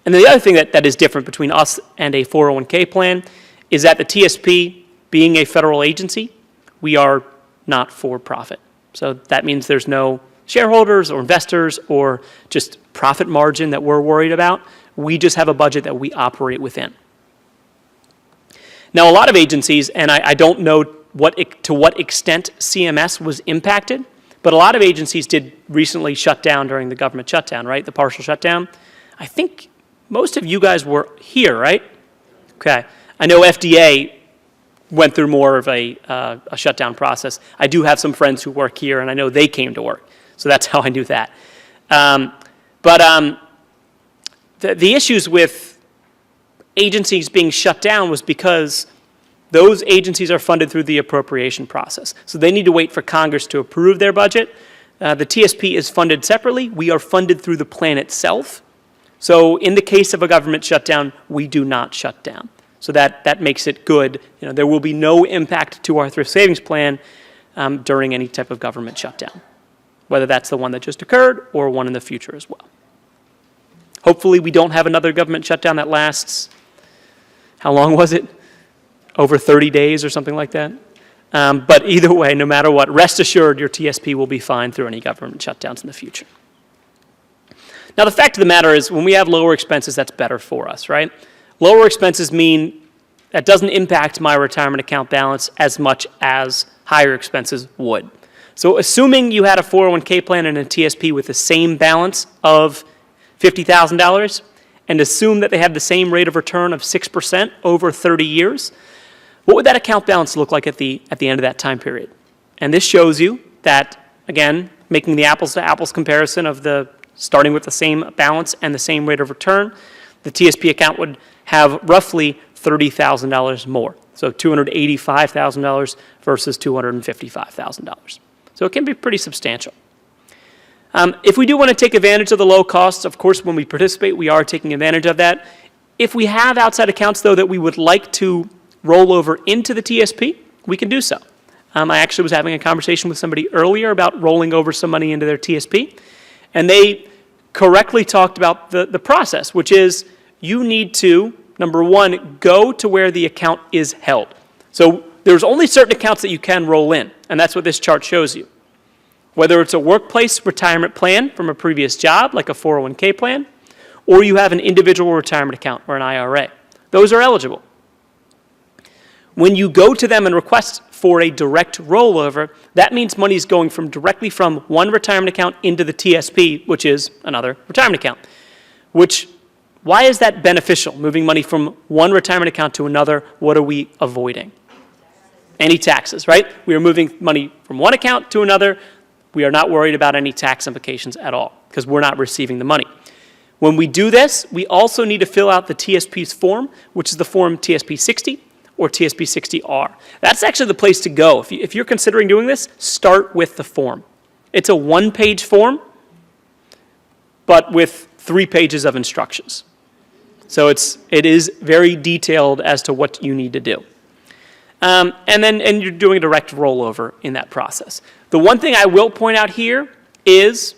And then the other thing that is different between us and a 401k plan is that the TSP, being a federal agency, we are not for profit. So that means there's no shareholders or investors or just profit margin that we're worried about. We just have a budget that we operate within. Now, a lot of agencies, and I don't know to what extent CMS was impacted, but a lot of agencies did recently shut down during the government shutdown, right? The partial shutdown. I think most of you guys were here, right? Okay. I know FDA went through more of a shutdown process. I do have some friends who work here, and I know they came to work. So that's how I knew that. The issues with agencies being shut down was because those agencies are funded through the appropriation process. So they need to wait for Congress to approve their budget. The TSP is funded separately. We are funded through the plan itself. So in the case of a government shutdown, we do not shut down. So that makes it good. There will be no impact to our thrift savings plan during any type of government shutdown, whether that's the one that just occurred or one in the future as well. Hopefully we don't have another government shutdown that lasts, how long was it? Over 30 days or something like that. But either way, no matter what, rest assured your TSP will be fine through any government shutdowns in the future. Now, the fact of the matter is when we have lower expenses, that's better for us, right? Lower expenses mean that doesn't impact my retirement account balance as much as higher expenses would. So assuming you had a 401k plan and a TSP with the same balance of $50,000 and assume that they have the same rate of return of 6% over 30 years, what would that account balance look like at the end of that time period? And this shows you that, again, making the apples to apples comparison of starting with the same balance and the same rate of return, the TSP account would have roughly $30,000 more. So $285,000 versus $255,000. So it can be pretty substantial. If we do want to take advantage of the low costs, of course, when we participate, we are taking advantage of that. If we have outside accounts, though, that we would like to roll over into the TSP, we can do so. I actually was having a conversation with somebody earlier about rolling over some money into their TSP, and they correctly talked about the process, which is you need to, number one, go to where the account is held. So there's only certain accounts that you can roll in, and that's what this chart shows you. Whether it's a workplace retirement plan from a previous job, like a 401k plan, or you have an individual retirement account or an IRA. Those are eligible. When you go to them and request for a direct rollover, that means money is going directly from one retirement account into the TSP, which is another retirement account. Why is that beneficial, moving money from one retirement account to another? What are we avoiding? Any taxes, right? We are moving money from one account to another. We are not worried about any tax implications at all because we're not receiving the money. When we do this, we also need to fill out the TSP's form, which is the form TSP 60 or TSP 60R. That's actually the place to go. If you're considering doing this, start with the form. It's a one-page form, but with 3 pages of instructions. So it is very detailed as to what you need to do. And you're doing a direct rollover in that process. The one thing I will point out here is,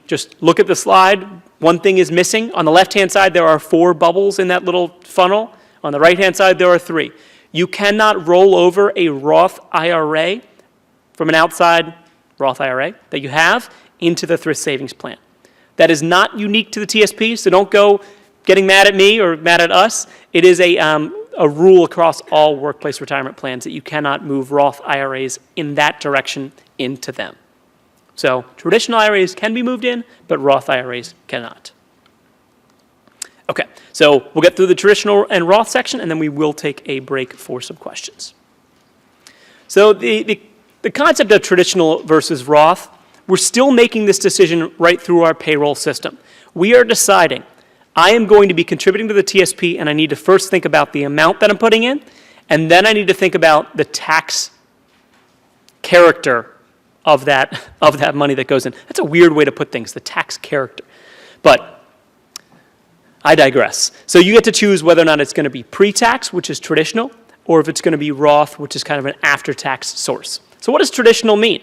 just look at the slide. One thing is missing. On the left-hand side, there are 4 bubbles in that little funnel. On the right-hand side, there are 3. You cannot roll over a Roth IRA from an outside Roth IRA that you have into the thrift savings plan. That is not unique to the TSP, so don't go getting mad at me or mad at us. It is a rule across all workplace retirement plans that you cannot move Roth IRAs in that direction into them. So traditional IRAs can be moved in, but Roth IRAs cannot. Okay, so we'll get through the traditional and Roth section, and then we will take a break for some questions. So the concept of traditional versus Roth, we're still making this decision right through our payroll system. We are deciding, I am going to be contributing to the TSP, and I need to first think about the amount that I'm putting in, and then I need to think about the tax character of that money that goes in. That's a weird way to put things, the tax character. But I digress. So you get to choose whether or not it's going to be pre-tax, which is traditional, or if it's going to be Roth, which is kind of an after-tax source. So what does traditional mean?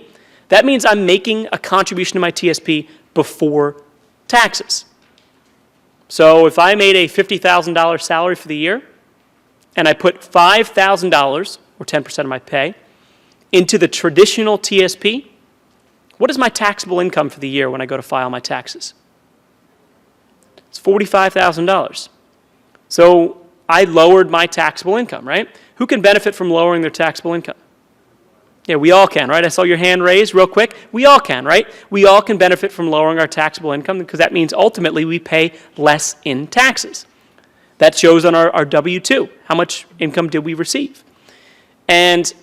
That means I'm making a contribution to my TSP before taxes. So if I made a $50,000 salary for the year, and I put $5,000, or 10% of my pay, into the traditional TSP, what is my taxable income for the year when I go to file my taxes? It's $45,000. So I lowered my taxable income, right? Who can benefit from lowering their taxable income? Yeah, we all can, right? I saw your hand raised real quick. We all can, right? We all can benefit from lowering our taxable income because that means ultimately we pay less in taxes. That shows on our W-2. How much income did we receive? And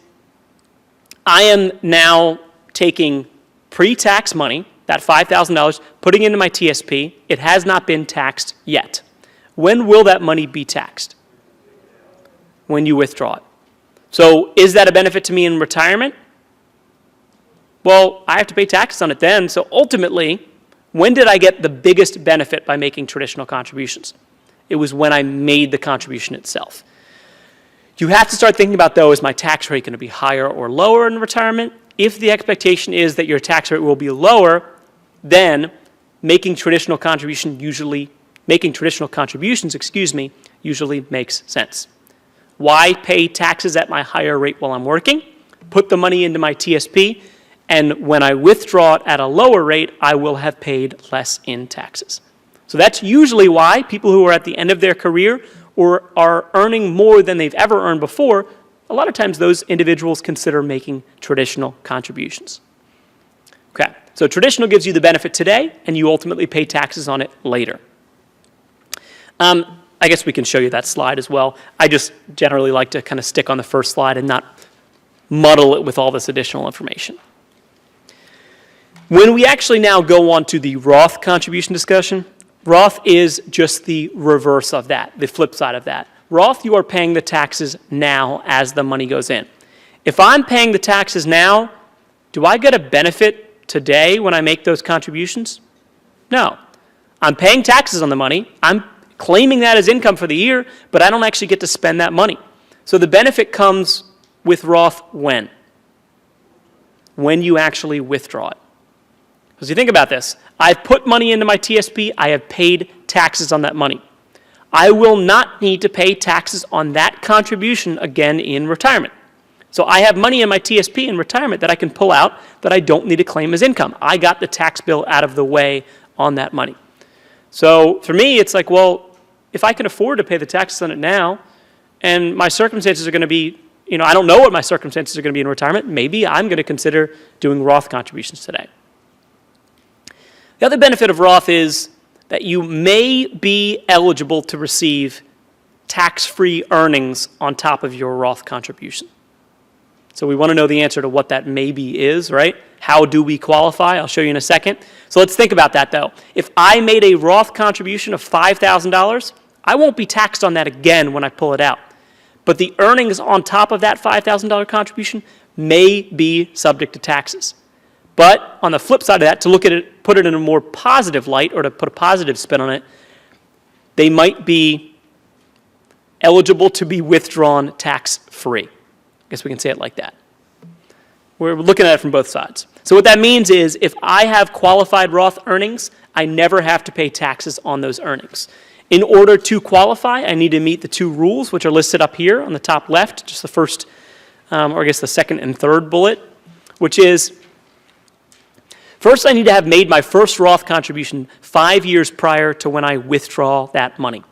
I am now taking pre-tax money, that $5,000, putting into my TSP. It has not been taxed yet. When will that money be taxed? When you withdraw it. So is that a benefit to me in retirement? Well, I have to pay taxes on it then. So ultimately, when did I get the biggest benefit by making traditional contributions? It was when I made the contribution itself. You have to start thinking about, though, is my tax rate going to be higher or lower in retirement? If the expectation is that your tax rate will be lower, then making traditional contributions usually makes sense. Why pay taxes at my higher rate while I'm working? Put the money into my TSP, and when I withdraw it at a lower rate, I will have paid less in taxes. So that's usually why people who are at the end of their career or are earning more than they've ever earned before, a lot of times those individuals consider making traditional contributions. Okay, so traditional gives you the benefit today, and you ultimately pay taxes on it later. I guess we can show you that slide as well. I just generally like to kind of stick on the first slide and not muddle it with all this additional information. When we actually now go on to the Roth contribution discussion, Roth is just the reverse of that, the flip side of that. Roth, you are paying the taxes now as the money goes in. If I'm paying the taxes now, do I get a benefit today when I make those contributions? No. I'm paying taxes on the money. I'm claiming that as income for the year, but I don't actually get to spend that money. So the benefit comes with Roth when? When you actually withdraw it. Because you think about this, I've put money into my TSP, I have paid taxes on that money. I will not need to pay taxes on that contribution again in retirement. So I have money in my TSP in retirement that I can pull out that I don't need to claim as income. I got the tax bill out of the way on that money. So for me, it's like, well, if I can afford to pay the taxes on it now, and my circumstances are going to be, I don't know what my circumstances are going to be in retirement, maybe I'm going to consider doing Roth contributions today. The other benefit of Roth is that you may be eligible to receive tax-free earnings on top of your Roth contribution. So we want to know the answer to what that maybe is, right? How do we qualify? I'll show you in a second. So let's think about that, though. If I made a Roth contribution of $5,000, I won't be taxed on that again when I pull it out. But the earnings on top of that $5,000 contribution may be subject to taxes. But on the flip side of that, to look at it, put it in a more positive light, or to put a positive spin on it, they might be eligible to be withdrawn tax-free. I guess we can say it like that. We're looking at it from both sides. So what that means is if I have qualified Roth earnings, I never have to pay taxes on those earnings. In order to qualify, I need to meet the two rules, which are listed up here on the top left, just the first, or I guess the second and third bullet, which is, first I need to have made my first Roth contribution 5 years prior to when I withdraw that money.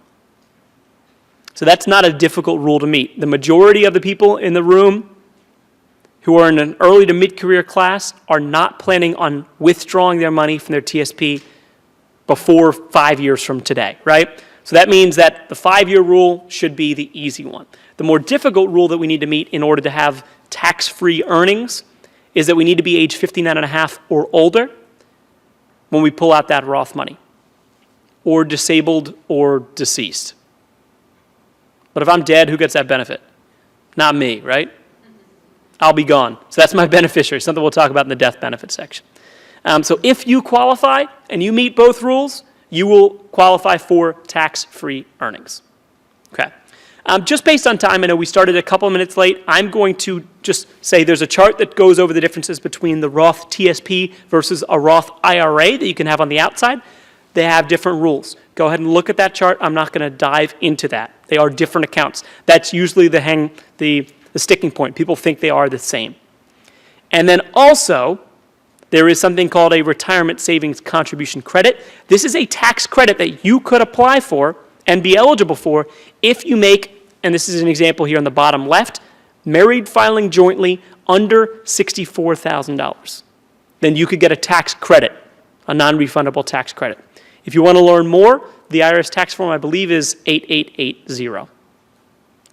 So that's not a difficult rule to meet. The majority of the people in the room who are in an early to mid-career class are not planning on withdrawing their money from their TSP before 5 years from today, right? So that means that the 5-year rule should be the easy one. The more difficult rule that we need to meet in order to have tax-free earnings is that we need to be age 59 and a half or older when we pull out that Roth money, or disabled or deceased. But if I'm dead, who gets that benefit? Not me, right? I'll be gone. So that's my beneficiary, something we'll talk about in the death benefit section. So if you qualify and you meet both rules, you will qualify for tax-free earnings. Okay. Just based on time, I know we started a couple of minutes late. I'm going to just say there's a chart that goes over the differences between the Roth TSP versus a Roth IRA that you can have on the outside. They have different rules. Go ahead and look at that chart. I'm not going to dive into that. They are different accounts. That's usually the sticking point. People think they are the same. And then also, there is something called a retirement savings contribution credit. This is a tax credit that you could apply for and be eligible for if you make, and this is an example here on the bottom left, married filing jointly under $64,000. Then you could get a tax credit, a non-refundable tax credit. If you want to learn more, the IRS tax form, I believe, is 8880.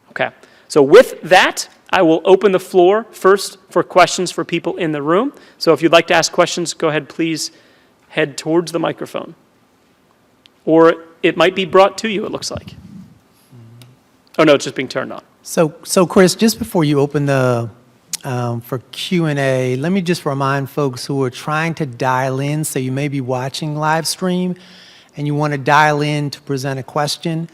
Okay, so with that, I will open the floor first for questions for people in the room. So if you'd like to ask questions, go ahead, please head towards the microphone. Or it might be brought to you, it looks like. Oh, no, it's just being turned on. So Chris, just before you open the for Q&A, let me just remind folks who are trying to dial in, so you may be watching live stream, and you want to dial in to present a question.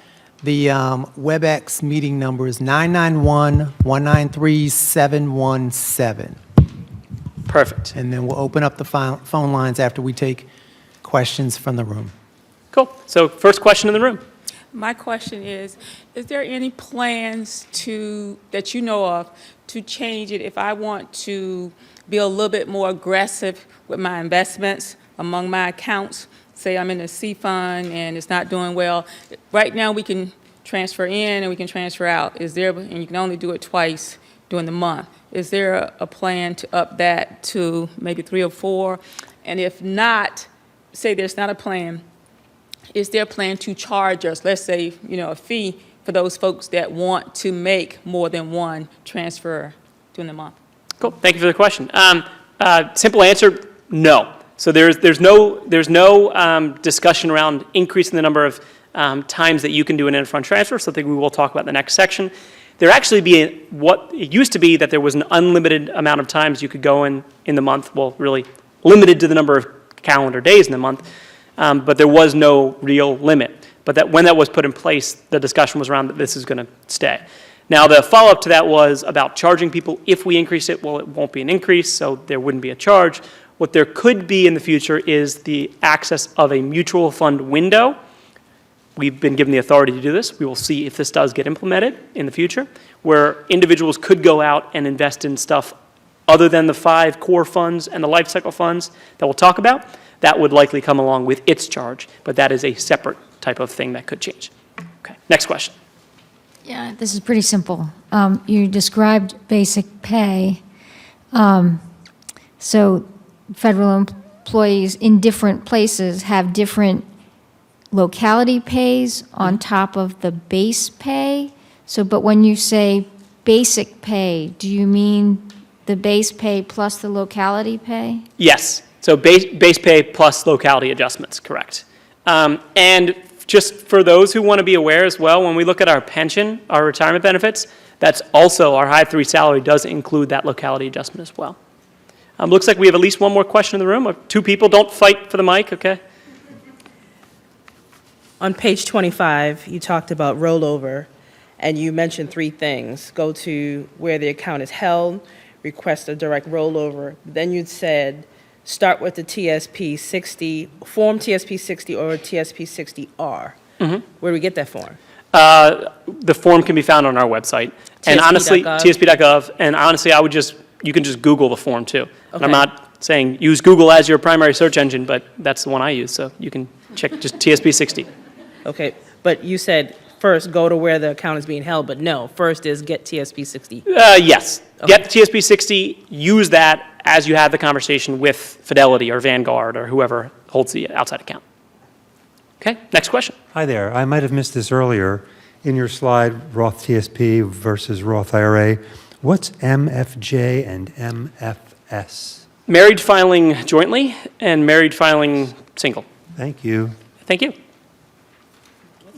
The WebEx meeting number is 991-193-717. Perfect. And then we'll open up the phone lines after we take questions from the room. Cool. So first question in the room. My question is there any plans that you know of to change it if I want to be a little bit more aggressive with my investments among my accounts? Say I'm in a C fund and it's not doing well. Right now we can transfer in and we can transfer out. And you can only do it twice during the month. Is there a plan to up that to maybe 3 or 4? And if not, say there's not a plan, is there a plan to charge us, let's say, a fee for those folks that want to make more than one transfer during the month? Cool. Thank you for the question. Simple answer, no. So there's no discussion around increasing the number of times that you can do an in-front transfer, something we will talk about in the next section. There actually what it used to be that there was an unlimited amount of times you could go in the month, well, really limited to the number of calendar days in the month, but there was no real limit. But when that was put in place, the discussion was around that this is going to stay. Now, the follow-up to that was about charging people. If we increase it, well, it won't be an increase, so there wouldn't be a charge. What there could be in the future is the access of a mutual fund window. We've been given the authority to do this. We will see if this does get implemented in the future, where individuals could go out and invest in stuff other than the 5 core funds and the lifecycle funds that we'll talk about. That would likely come along with its charge, but that is a separate type of thing that could change. Okay, next question. Yeah, this is pretty simple. You described basic pay. So federal employees in different places have different locality pays on top of the base pay. So, but when you say basic pay, do you mean the base pay plus the locality pay? Yes. So base pay plus locality adjustments, correct. And just for those who want to be aware as well, when we look at our pension, our retirement benefits, that's also our high 3 salary does include that locality adjustment as well. Looks like we have at least one more question in the room. 2 people, don't fight for the mic, okay? On page 25, you talked about rollover, and you mentioned 3 things. Go to where the account is held, request a direct rollover. Then you said start with the TSP 60, form TSP 60 or TSP 60R. Mm-hmm. Where do we get that form? The form can be found on our website. And honestly, TSP.gov. And honestly, you can just Google the form too. Okay. And I'm not saying use Google as your primary search engine, but that's the one I use. So you can check just TSP 60. Okay, but you said first go to where the account is being held, but no, first is get TSP 60. Yes. Okay. Get TSP 60, use that as you have the conversation with Fidelity or Vanguard or whoever holds the outside account. Okay, next question. Hi there. I might have missed this earlier. In your slide, Roth TSP versus Roth IRA, what's MFJ and MFS? Married filing jointly and married filing single. Thank you. Thank you. What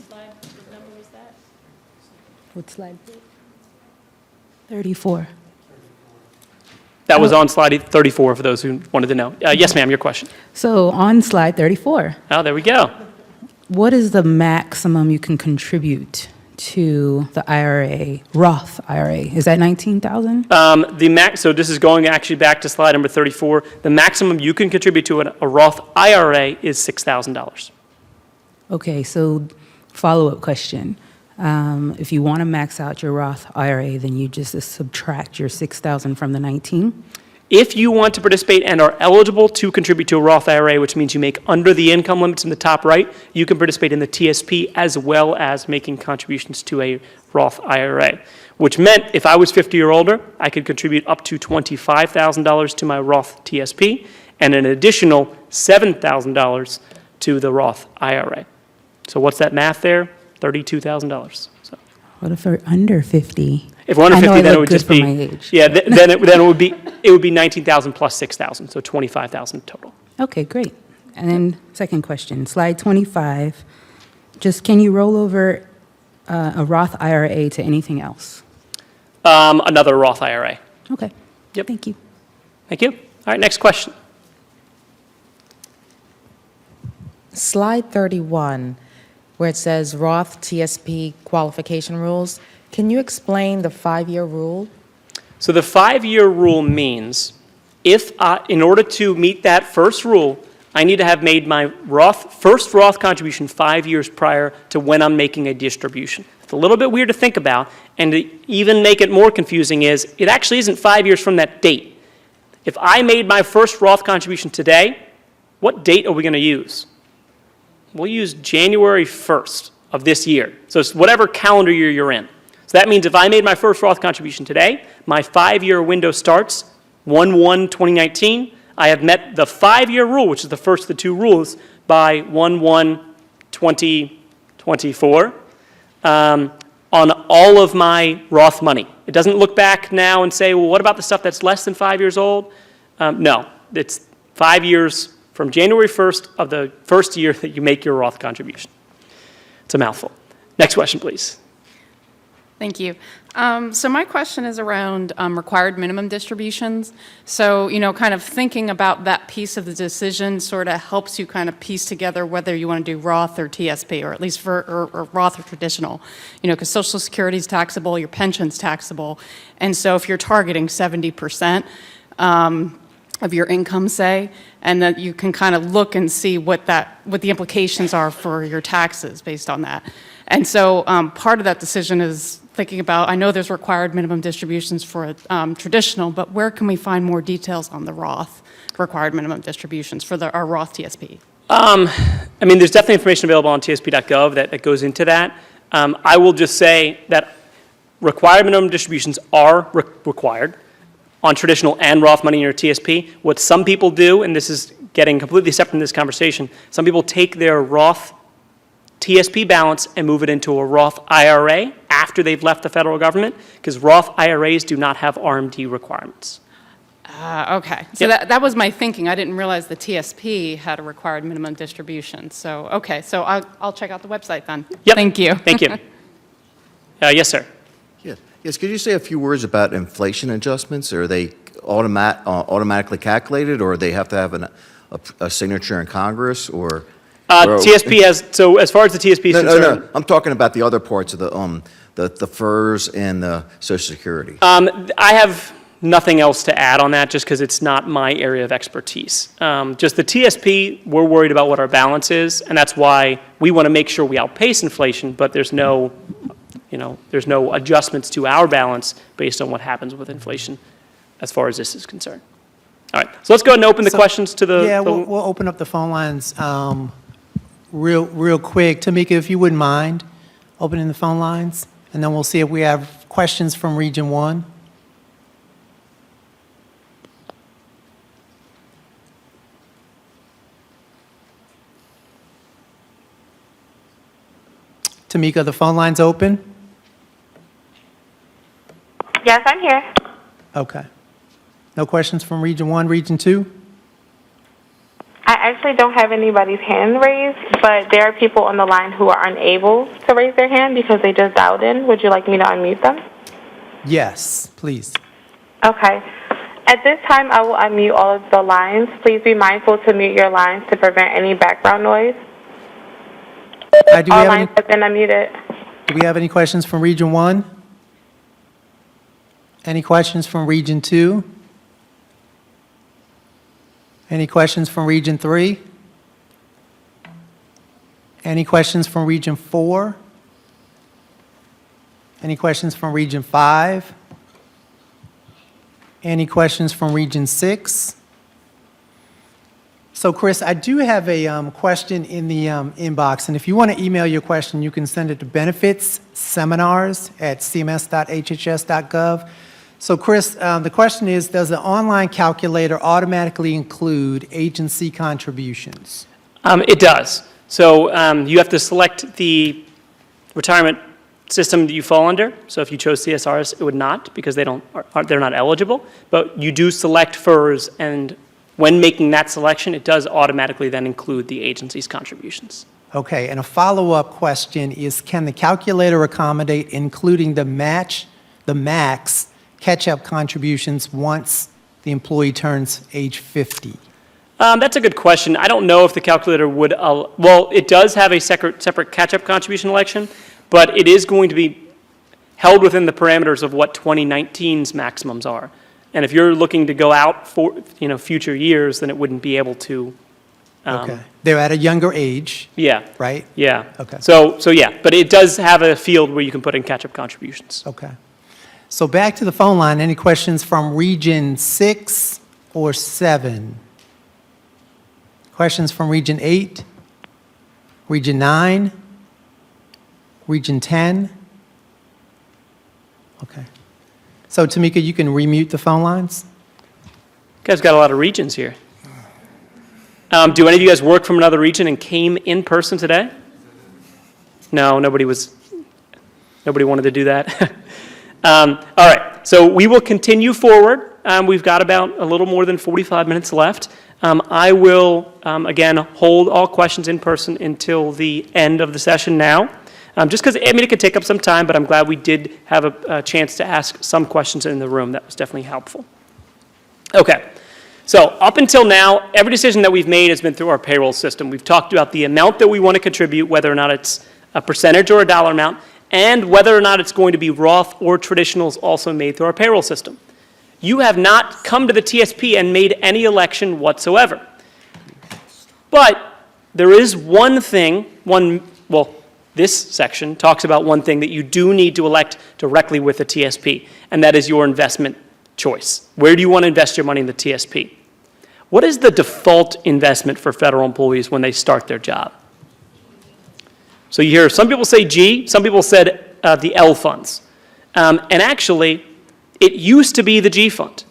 number was that? What slide? 34. That was on slide 34 for those who wanted to know. Yes, ma'am, your question. So on slide 34, Oh, there we go. what is the maximum you can contribute to the IRA, Roth IRA? Is that 19,000? The max, so this is going actually back to slide number 34. The maximum you can contribute to a Roth IRA is $6,000. Okay, so follow-up question. If you want to max out your Roth IRA, then you just subtract your 6,000 from the 19? If you want to participate and are eligible to contribute to a Roth IRA, which means you make under the income limits in the top right, you can participate in the TSP as well as making contributions to a Roth IRA, which meant if I was 50 or older, I could contribute up to $25,000 to my Roth TSP and an additional $7,000 to the Roth IRA. So what's that math there? $32,000. So What if we're under 50? if we're under I know 50, I then it look would good just for be my age. yeah. Then it would be 19,000 plus 6,000, so 25,000 total. Okay, great. And then second question, slide 25. Just can you roll over a Roth IRA to anything else? Another Roth IRA. Okay. Yep. Thank you. Thank you. All right, next question. Slide 31, where it says Roth TSP qualification rules, can you explain the 5-year rule? So the 5-year rule means if in order to meet that first rule, I need to have made my first Roth contribution 5 years prior to when I'm making a distribution. It's a little bit weird to think about, and to even make it more confusing is it actually isn't 5 years from that date. If I made my first Roth contribution today, what date are we going to use? We'll use January 1st of this year. So it's whatever calendar year you're in. So that means if I made my first Roth contribution today, my 5-year window starts 1/1/2019. I have met the 5-year rule, which is the first of the two rules, by 1/1/2024 on all of my Roth money. It doesn't look back now and say, well, what about the stuff that's less than 5 years old? No, it's 5 years from January 1st of the first year that you make your Roth contribution. It's a mouthful. Next question, please. Thank you. So my question is around required minimum distributions. So, kind of thinking about that piece of the decision sort of helps you kind of piece together whether you want to do Roth or TSP, or at least or Roth or traditional. Because Social Security is taxable, your pension's taxable. And so if you're targeting 70%, of your income, say, and that you can kind of look and see what the implications are for your taxes based on that. And so part of that decision is thinking about, I know there's required minimum distributions for traditional, but where can we find more details on the Roth required minimum distributions for our Roth TSP? There's definitely information available on tsp.gov that goes into that. I will just say that required minimum distributions are required on traditional and Roth money in your TSP. What some people do, and this is getting completely separate from this conversation, some people take their Roth TSP balance and move it into a Roth IRA after they've left the federal government, because Roth IRAs do not have RMD requirements. Okay, so that was my thinking. I didn't realize the TSP had a required minimum distribution. So, okay, so I'll check out the website then. Yep. Thank you. Thank you. Yes, sir. Yes, could you say a few words about inflation adjustments? Are they automatically calculated, or they have to have a signature in Congress, or? TSP has, so as far as the TSP is concerned. No, I'm talking about the other parts of the FERS and the Social Security. I have nothing else to add on that, just because it's not my area of expertise. Just the TSP, we're worried about what our balance is, and that's why we want to make sure we outpace inflation, but there's no adjustments to our balance based on what happens with inflation as far as this is concerned. All right, so let's go ahead and open the questions to the. Yeah, we'll open up the phone lines real quick. Tamika, if you wouldn't mind opening the phone lines, and then we'll see if we have questions from Region 1. Tamika, the phone line's open? Yes, I'm here. Okay. No questions from Region 1, Region 2? I actually don't have anybody's hand raised, but there are people on the line who are unable to raise their hand because they just dialed in. Would you like me to unmute them? Yes, please. Okay. At this time, I will unmute all of the lines. Please be mindful to mute your lines to prevent any background noise. Do we All have lines have been unmuted. Do we have any questions from Region 1? Any questions from Region 2? Any questions from Region 3? Any questions from Region 4? Any questions from Region 5? Any questions from Region 6? So, Chris, I do have a question in the inbox, and if you want to email your question, you can send it to benefitsseminars@cms.hhs.gov. So, Chris, the question is, does the online calculator automatically include agency contributions? It does. So you have to select the retirement system that you fall under. So if you chose CSRs, it would not, because they're not eligible. But you do select FERS, and when making that selection, it does automatically then include the agency's contributions. Okay, and a follow-up question is, can the calculator accommodate including the max catch-up contributions once the employee turns age 50? That's a good question. I don't know if the calculator would, well, it does have a separate catch-up contribution election, but it is going to be held within the parameters of what 2019's maximums are. And if you're looking to go out for, future years, then it wouldn't be able to. Okay, they're at a younger age, Yeah. right? Yeah. Okay. So yeah, but it does have a field where you can put in catch-up contributions. Okay. So back to the phone line, any questions from Region 6 or 7? Questions from Region 8, Region 9, Region 10? Okay. So Tamika, you can remute the phone lines? You guys got a lot of regions here. Do any of you guys work from another region and came in person today? No, nobody wanted to do that. All right, so we will continue forward. We've got about a little more than 45 minutes left. I will, again, hold all questions in person until the end of the session now. Just because, it could take up some time, but I'm glad we did have a chance to ask some questions in the room. That was definitely helpful. Okay, so up until now, every decision that we've made has been through our payroll system. We've talked about the amount that we want to contribute, whether or not it's a percentage or a dollar amount, and whether or not it's going to be Roth or traditionals also made through our payroll system. You have not come to the TSP and made any election whatsoever. But there is one thing, this section talks about one thing that you do need to elect directly with the TSP, and that is your investment choice. Where do you want to invest your money in the TSP? What is the default investment for federal employees when they start their job? So you hear some people say G, some people said the L funds. And actually, it used to be the G fund,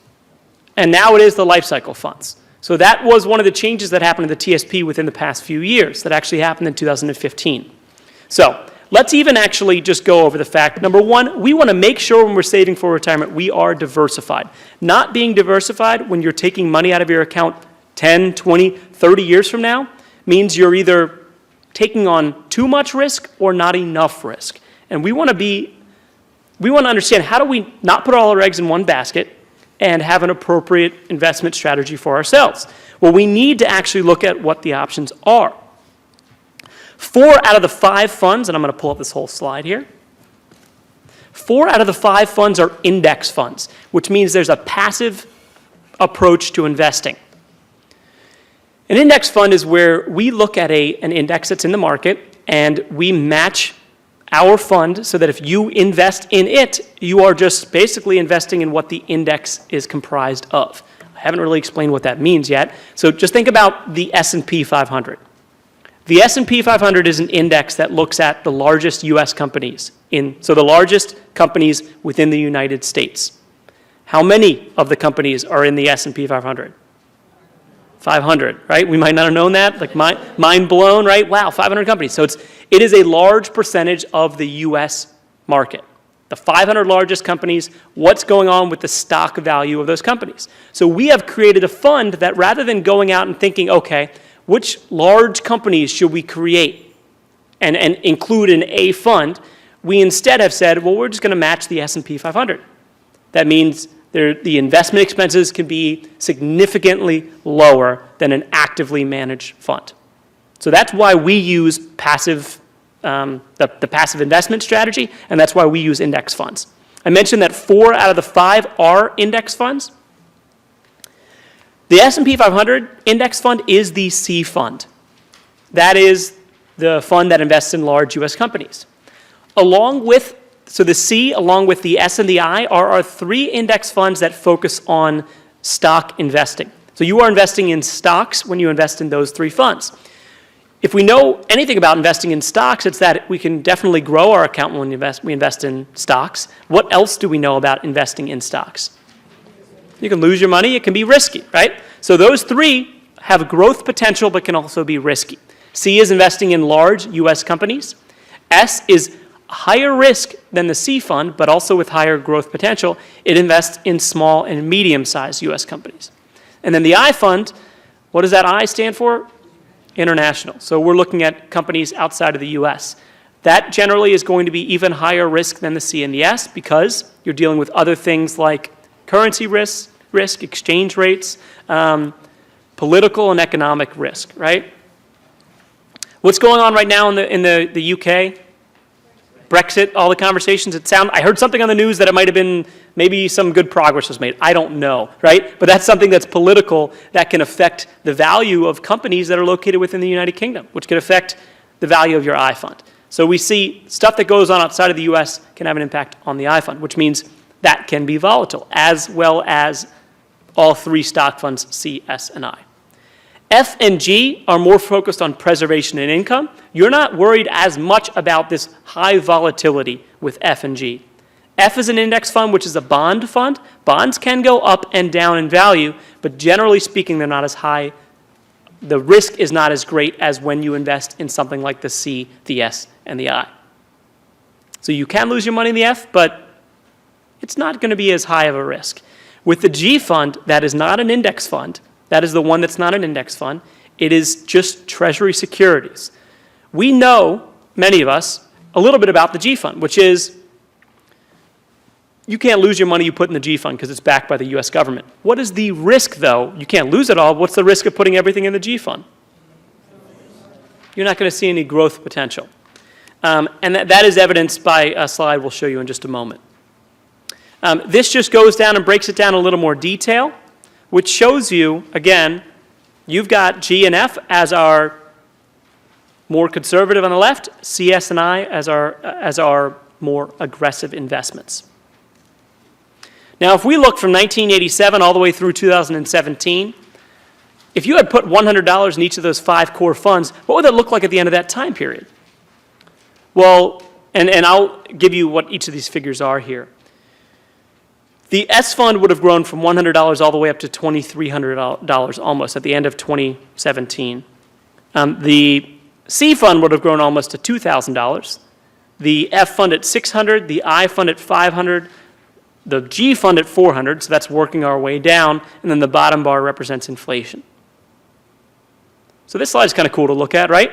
and now it is the lifecycle funds. So that was one of the changes that happened to the TSP within the past few years. That actually happened in 2015. So let's even actually just go over the fact, number one, we want to make sure when we're saving for retirement, we are diversified. Not being diversified when you're taking money out of your account 10, 20, 30 years from now means you're either taking on too much risk or not enough risk. And we want to understand, how do we not put all our eggs in one basket and have an appropriate investment strategy for ourselves? Well, we need to actually look at what the options are. 4 out of the 5 funds, and I'm going to pull up this whole slide here. 4 out of the 5 funds are index funds, which means there's a passive approach to investing. An index fund is where we look at an index that's in the market, and we match our fund so that if you invest in it, you are just basically investing in what the index is comprised of. I haven't really explained what that means yet. So just think about the S&P 500. The S&P 500 is an index that looks at the largest U.S. companies, so the largest companies within the United States. How many of the companies are in the S&P 500? 500, right? We might not have known that, like mind blown, right? Wow, 500 companies. So it is a large percentage of the U.S. market. The 500 largest companies, what's going on with the stock value of those companies? So we have created a fund that, rather than going out and thinking, okay, which large companies should we create and include in a fund, we instead have said, well, we're just going to match the S&P 500. That means the investment expenses can be significantly lower than an actively managed fund. So that's why we use passive the passive investment strategy, and that's why we use index funds. I mentioned that 4 out of the 5 are index funds. The S&P 500 index fund is the C fund. That is the fund that invests in large U.S. companies. So the C, along with the S and the I, are our 3 index funds that focus on stock investing. So you are investing in stocks when you invest in those 3 funds. If we know anything about investing in stocks, it's that we can definitely grow our account when we invest in stocks. What else do we know about investing in stocks? You can lose your money. It can be risky, right? So those 3 have growth potential but can also be risky. C is investing in large U.S. companies. S is higher risk than the C fund, but also with higher growth potential. It invests in small and medium-sized U.S. companies. And then the I fund, what does that I stand for? International. So we're looking at companies outside of the U.S. That generally is going to be even higher risk than the C and the S because you're dealing with other things like currency risk, exchange rates, political and economic risk, right? What's going on right now in the UK? Brexit, all the conversations. I heard something on the news that it might have been maybe some good progress was made. I don't know, right? But that's something that's political that can affect the value of companies that are located within the United Kingdom, which can affect the value of your I fund. So we see stuff that goes on outside of the U.S. can have an impact on the I fund, which means that can be volatile, as well as all 3 stock funds, C, S, and I. F and G are more focused on preservation and income. You're not worried as much about this high volatility with F and G. F is an index fund, which is a bond fund. Bonds can go up and down in value, but generally speaking, they're not as high. The risk is not as great as when you invest in something like the C, the S, and the I. So you can lose your money in the F, but it's not going to be as high of a risk. With the G fund, that is not an index fund. That is the one that's not an index fund. It is just Treasury securities. We know, many of us, a little bit about the G fund, which is you can't lose your money you put in the G fund because it's backed by the U.S. government. What is the risk, though? You can't lose it all. What's the risk of putting everything in the G fund? You're not going to see any growth potential. And that is evidenced by a slide we'll show you in just a moment. This just goes down and breaks it down in a little more detail, which shows you, again, you've got G and F as our more conservative on the left, C, S, and I as our more aggressive investments. Now, if we look from 1987 all the way through 2017, if you had put $100 in each of those 5 core funds, what would that look like at the end of that time period? Well, and I'll give you what each of these figures are here. The S fund would have grown from $100 all the way up to $2,300 almost at the end of 2017. The C fund would have grown almost to $2,000. The F fund at $600, the I fund at $500, the G fund at $400, so that's working our way down, and then the bottom bar represents inflation. So this slide is kind of cool to look at, right?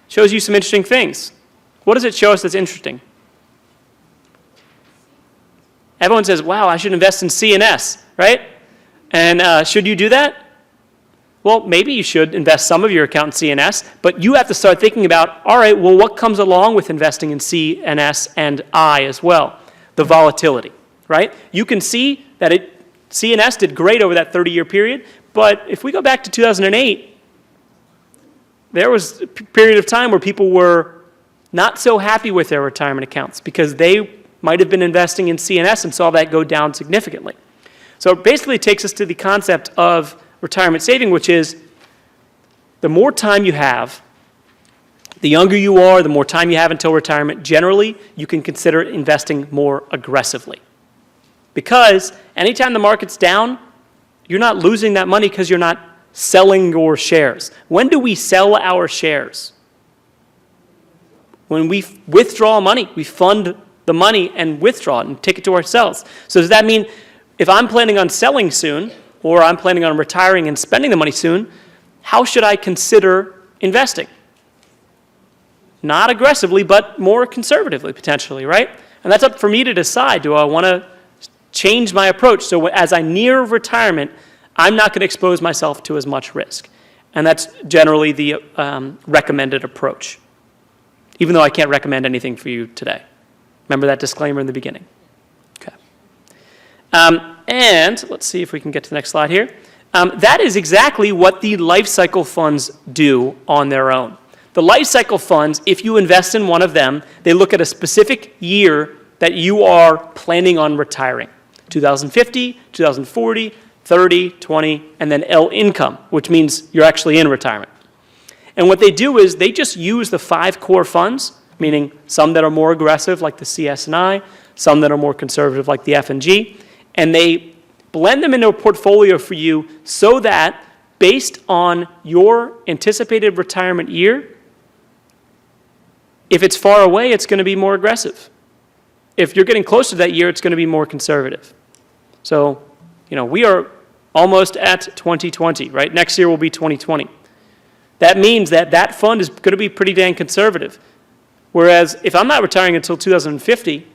Shows you some interesting things. What does it show us that's interesting? Everyone says, wow, I should invest in C and S, right? And should you do that? Well, maybe you should invest some of your account in C and S, but you have to start thinking about, all right, well, what comes along with investing in C and S and I as well? The volatility, right? You can see that C and S did great over that 30-year period, but if we go back to 2008, there was a period of time where people were not so happy with their retirement accounts because they might have been investing in C and S and saw that go down significantly. So it basically takes us to the concept of retirement saving, which is the more time you have, the younger you are, the more time you have until retirement, generally you can consider investing more aggressively. Because anytime the market's down, you're not losing that money because you're not selling your shares. When do we sell our shares? When we withdraw money, we fund the money and withdraw it and take it to ourselves. So does that mean if I'm planning on selling soon, or I'm planning on retiring and spending the money soon, how should I consider investing? Not aggressively, but more conservatively, potentially, right? And that's up for me to decide. Do I want to change my approach? So as I near retirement, I'm not going to expose myself to as much risk. And that's generally the recommended approach. even though I can't recommend anything for you today. Remember that disclaimer in the beginning? Okay. And let's see if we can get to the next slide here. That is exactly what the life cycle funds do on their own. The life cycle funds, if you invest in one of them, they look at a specific year that you are planning on retiring. 2050, 2040, 30, 20, and then L income, which means you're actually in retirement. And what they do is they just use the 5 core funds, meaning some that are more aggressive like the CS&I, some that are more conservative like the F&G, and they blend them into a portfolio for you so that based on your anticipated retirement year, if it's far away, it's going to be more aggressive. If you're getting closer to that year, it's going to be more conservative. So, we are almost at 2020, right? Next year will be 2020. That means that fund is going to be pretty dang conservative. Whereas if I'm not retiring until 2050,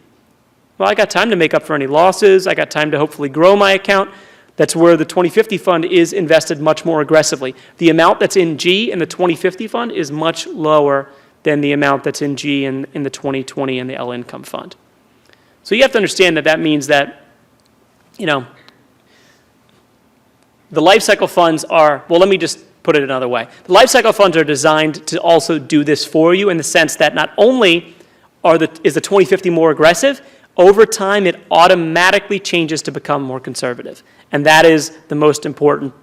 well, I got time to make up for any losses. I got time to hopefully grow my account. That's where the 2050 fund is invested much more aggressively. The amount that's in G in the 2050 fund is much lower than the amount that's in G in the 2020 and the L income fund. So you have to understand that means that, the life cycle funds are, well, let me just put it another way. The life cycle funds are designed to also do this for you in the sense that not only is the 2050 more aggressive, over time it automatically changes to become more conservative. And that is the most important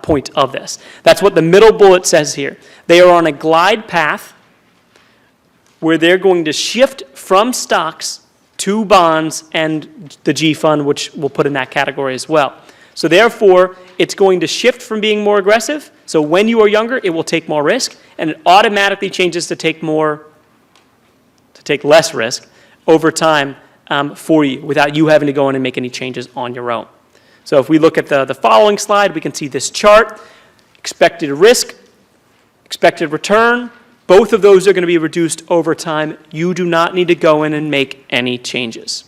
point of this. That's what the middle bullet says here. They are on a glide path where they're going to shift from stocks to bonds and the G fund, which we'll put in that category as well. So therefore, it's going to shift from being more aggressive. So when you are younger, it will take more risk, and it automatically changes to take less risk over time for you without you having to go in and make any changes on your own. So if we look at the following slide, we can see this chart, expected risk, expected return. Both of those are going to be reduced over time. You do not need to go in and make any changes.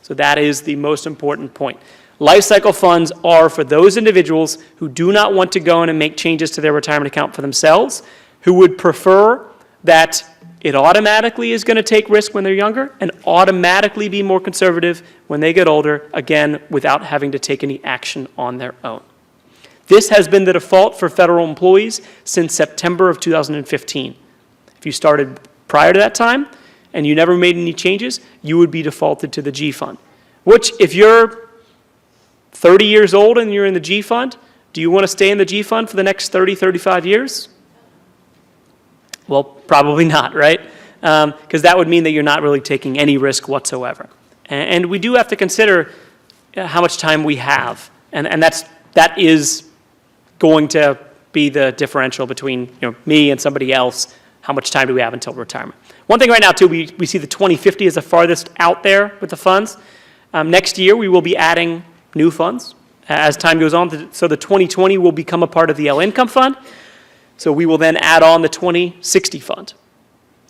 So that is the most important point. Life cycle funds are for those individuals who do not want to go in and make changes to their retirement account for themselves, who would prefer that it automatically is going to take risk when they're younger and automatically be more conservative when they get older, again, without having to take any action on their own. This has been the default for federal employees since September of 2015. If you started prior to that time and you never made any changes, you would be defaulted to the G fund, which if you're 30 years old and you're in the G fund, do you want to stay in the G fund for the next 30, 35 years? Well, probably not, right? Because that would mean that you're not really taking any risk whatsoever. And we do have to consider how much time we have. And that is going to be the differential between me and somebody else. How much time do we have until retirement? One thing right now, too, we see the 2050 is the farthest out there with the funds. Next year, we will be adding new funds as time goes on. So the 2020 will become a part of the L income fund. So we will then add on the 2060 fund.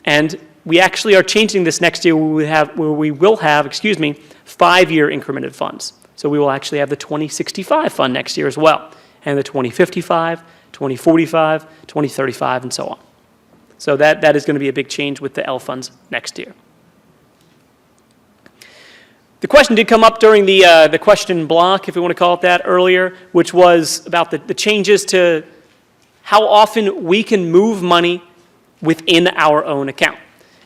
And we actually are changing this next year where we will have 5-year incremented funds. So we will actually have the 2065 fund next year as well, and the 2055, 2045, 2035, and so on. So that is going to be a big change with the L funds next year. The question did come up during the question block, if we want to call it that, earlier, which was about the changes to how often we can move money within our own account.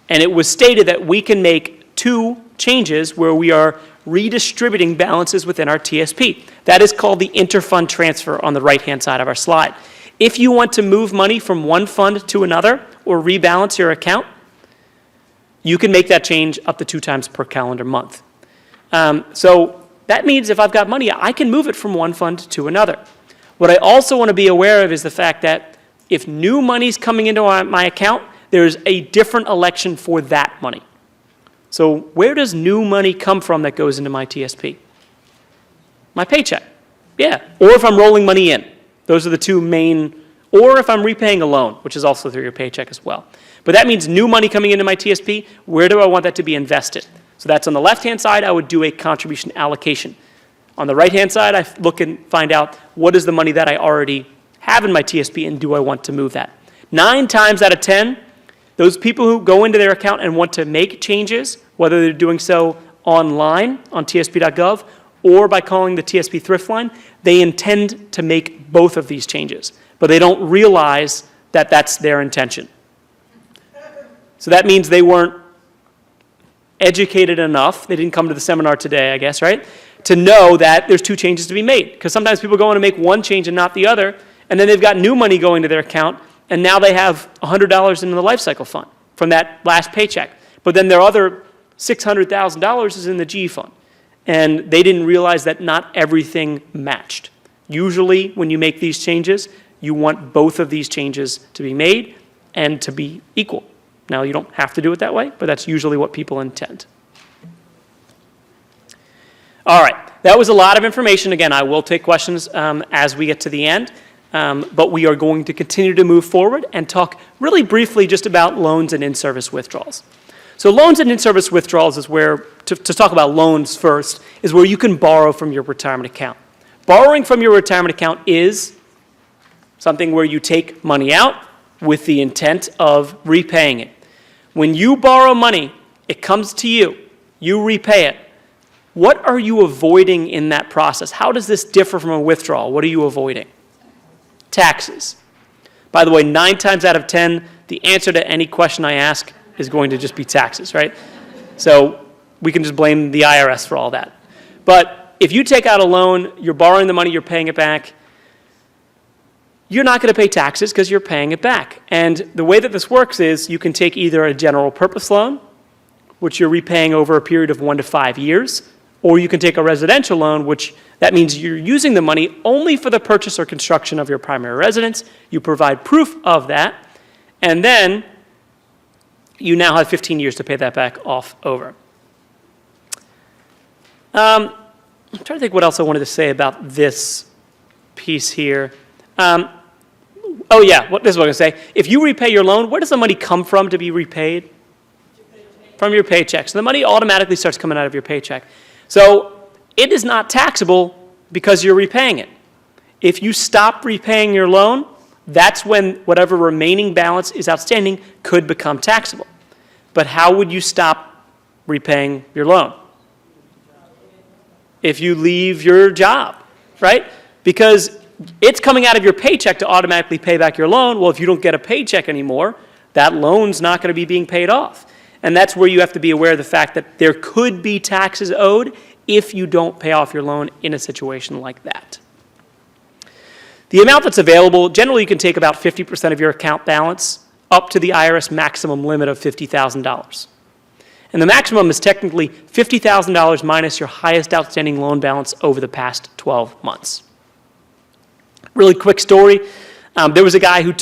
And it was stated that we can make 2 changes where we are redistributing balances within our TSP. That is called the interfund transfer on the right-hand side of our slide. If you want to move money from one fund to another or rebalance your account, you can make that change up to 2 times per calendar month. So that means if I've got money, I can move it from one fund to another. What I also want to be aware of is the fact that if new money's coming into my account, there's a different election for that money. So where does new money come from that goes into my TSP? My paycheck. Yeah. Or if I'm rolling money in. Those are the 2 main, or if I'm repaying a loan, which is also through your paycheck as well. But that means new money coming into my TSP. Where do I want that to be invested? So that's on the left-hand side, I would do a contribution allocation. On the right-hand side, I look and find out what is the money that I already have in my TSP and do I want to move that. 9 times out of 10, Those people who go into their account and want to make changes, whether they're doing so online on tsp.gov or by calling the TSP Thrift line, they intend to make both of these changes, but they don't realize that that's their intention. So that means they weren't educated enough, they didn't come to the seminar today, I guess, right, to know that there's two changes to be made. Because sometimes people go in and make one change and not the other, and then they've got new money going to their account, and now they have $100 in the lifecycle fund from that last paycheck. But then their other $600,000 is in the G fund. And they didn't realize that not everything matched. Usually, when you make these changes, you want both of these changes to be made and to be equal. Now, you don't have to do it that way, but that's usually what people intend. All right, that was a lot of information. Again, I will take questions as we get to the end, but we are going to continue to move forward and talk really briefly just about loans and in-service withdrawals. So loans and in-service withdrawals is where, to talk about loans first, is where you can borrow from your retirement account. Borrowing from your retirement account is something where you take money out with the intent of repaying it. When you borrow money, it comes to you, you repay it. What are you avoiding in that process? How does this differ from a withdrawal? What are you avoiding? Taxes. By the way, 9 times out of 10, the answer to any question I ask is going to just be taxes, right? So we can just blame the IRS for all that. But if you take out a loan, you're borrowing the money, you're paying it back, you're not going to pay taxes because you're paying it back. And the way that this works is you can take either a general purpose loan, which you're repaying over a period of 1 to 5 years, or you can take a residential loan, which that means you're using the money only for the purchase or construction of your primary residence. You provide proof of that, and then you now have 15 years to pay that back off over. I'm trying to think what else I wanted to say about this piece here. Oh yeah, this is what I was going to say. If you repay your loan, where does the money come from to be repaid? From your paycheck. So the money automatically starts coming out of your paycheck. So it is not taxable because you're repaying it. If you stop repaying your loan, that's when whatever remaining balance is outstanding could become taxable. But how would you stop repaying your loan? If you leave your job, right? Because it's coming out of your paycheck to automatically pay back your loan. Well, if you don't get a paycheck anymore, that loan's not going to be being paid off. And that's where you have to be aware of the fact that there could be taxes owed if you don't pay off your loan in a situation like that. The amount that's available, generally you can take about 50% of your account balance up to the IRS maximum limit of $50,000. And the maximum is technically $50,000 minus your highest outstanding loan balance over the past 12 months. Really quick story. There was a guy who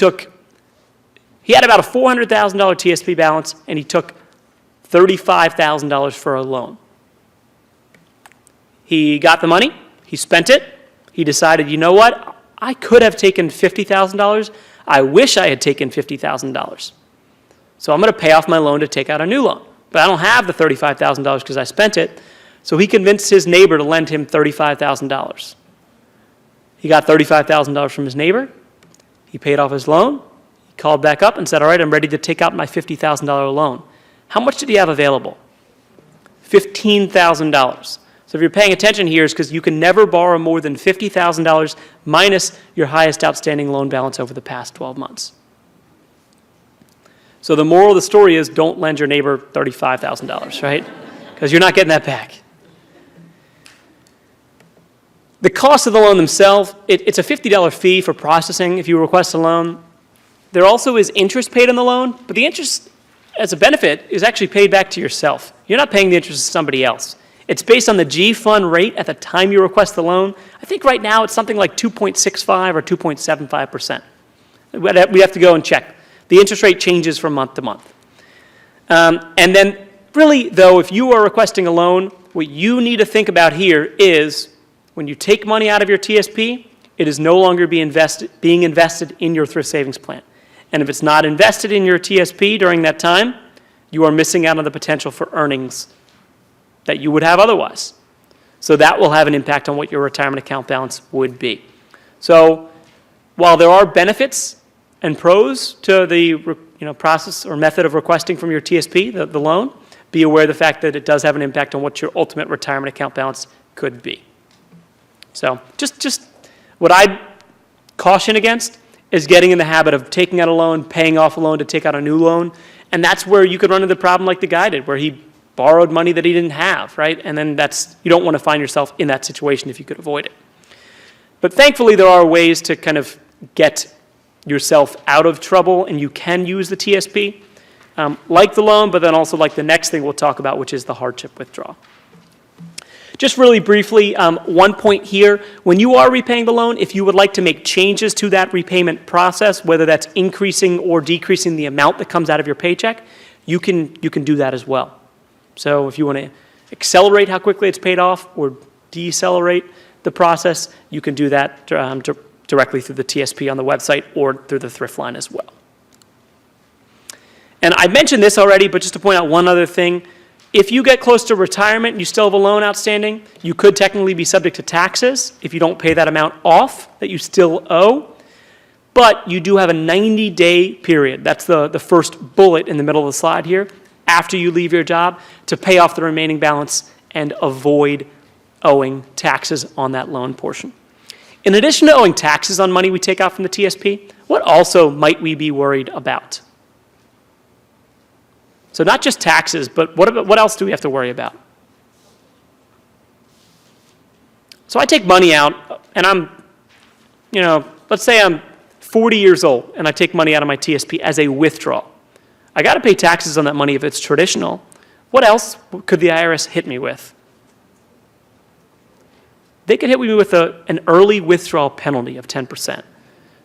he had about a $400,000 TSP balance, and he took $35,000 for a loan. He got the money, he spent it, he decided, you know what, I could have taken $50,000. I wish I had taken $50,000. So I'm going to pay off my loan to take out a new loan. But I don't have the $35,000 because I spent it. So he convinced his neighbor to lend him $35,000. He got $35,000 from his neighbor. He paid off his loan. He called back up and said, all right, I'm ready to take out my $50,000 loan. How much did he have available? $15,000. So if you're paying attention here, it's because you can never borrow more than $50,000 minus your highest outstanding loan balance over the past 12 months. So the moral of the story is don't lend your neighbor $35,000, right? Because you're not getting that back. The cost of the loan themselves, it's a $50 fee for processing if you request a loan. There also is interest paid on the loan, but the interest as a benefit is actually paid back to yourself. You're not paying the interest to somebody else. It's based on the G fund rate at the time you request the loan. I think right now it's something like 2.65 or 2.75%. We have to go and check. The interest rate changes from month to month. And then really, though, if you are requesting a loan, what you need to think about here is when you take money out of your TSP, it is no longer being invested in your thrift savings plan. And if it's not invested in your TSP during that time, you are missing out on the potential for earnings that you would have otherwise. So that will have an impact on what your retirement account balance would be. So while there are benefits and pros to the process or method of requesting from your TSP, the loan, be aware of the fact that it does have an impact on what your ultimate retirement account balance could be. So just what I'd caution against is getting in the habit of taking out a loan, paying off a loan to take out a new loan, and that's where you could run into the problem like the guy did, where he borrowed money that he didn't have, right? And then you don't want to find yourself in that situation if you could avoid it. But thankfully, there are ways to kind of get yourself out of trouble, and you can use the TSP, like the loan, but then also like the next thing we'll talk about, which is the hardship withdrawal. Just really briefly, one point here, when you are repaying the loan, if you would like to make changes to that repayment process, whether that's increasing or decreasing the amount that comes out of your paycheck, you can do that as well. So if you want to accelerate how quickly it's paid off or decelerate the process, you can do that directly through the TSP on the website or through the Thrift line as well. And I mentioned this already, but just to point out one other thing, if you get close to retirement and you still have a loan outstanding, you could technically be subject to taxes if you don't pay that amount off that you still owe. But you do have a 90-day period. That's the first bullet in the middle of the slide here, after you leave your job, to pay off the remaining balance and avoid owing taxes on that loan portion. In addition to owing taxes on money we take out from the TSP, what also might we be worried about? So not just taxes, but what else do we have to worry about? So I take money out, and I'm, let's say I'm 40 years old, and I take money out of my TSP as a withdrawal. I got to pay taxes on that money if it's traditional. What else could the IRS hit me with? They could hit me with an early withdrawal penalty of 10%.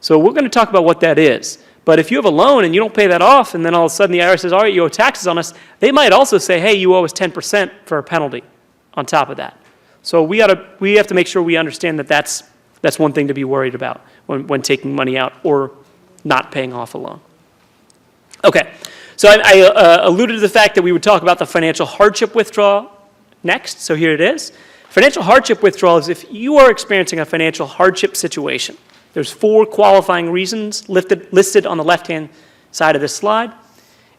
So we're going to talk about what that is. But if you have a loan and you don't pay that off, and then all of a sudden the IRS says, all right, you owe taxes on us, they might also say, hey, you owe us 10% for a penalty on top of that. So we have to make sure we understand that that's one thing to be worried about when taking money out or not paying off a loan. Okay, so I alluded to the fact that we would talk about the financial hardship withdrawal next, so here it is. Financial hardship withdrawal is if you are experiencing a financial hardship situation. There's 4 qualifying reasons listed on the left-hand side of this slide.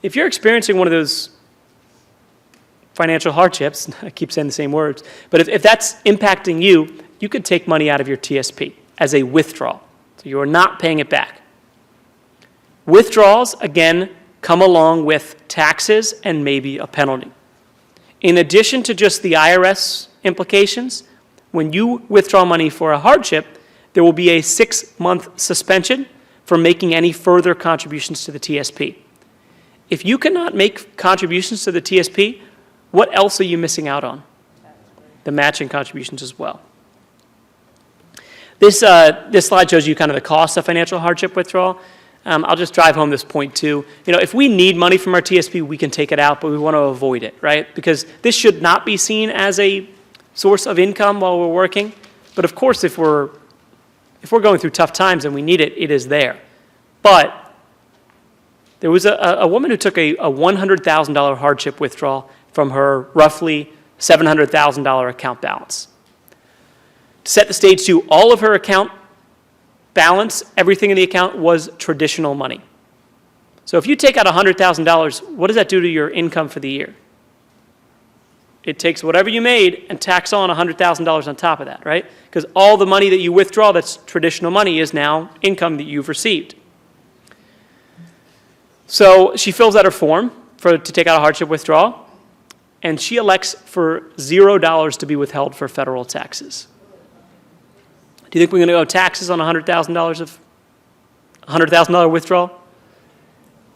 If you're experiencing one of those financial hardships, I keep saying the same words, but if that's impacting you, you could take money out of your TSP as a withdrawal. So you are not paying it back. Withdrawals, again, come along with taxes and maybe a penalty. In addition to just the IRS implications, when you withdraw money for a hardship, there will be a 6-month suspension for making any further contributions to the TSP. If you cannot make contributions to the TSP, what else are you missing out on? The matching contributions as well. This slide shows you kind of the cost of financial hardship withdrawal. I'll just drive home this point too. If we need money from our TSP, we can take it out, but we want to avoid it, right? Because this should not be seen as a source of income while we're working. But of course, if we're going through tough times and we need it, it is there. But there was a woman who took a $100,000 hardship withdrawal from her roughly $700,000 account balance. To set the stage to all of her account balance, everything in the account was traditional money. So if you take out $100,000, what does that do to your income for the year? It takes whatever you made and tacks on $100,000 on top of that, right? Because all the money that you withdraw that's traditional money is now income that you've received. So she fills out her form to take out a hardship withdrawal, and she elects for $0 to be withheld for federal taxes. Do you think we're going to owe taxes on $100,000 of $100,000 withdrawal?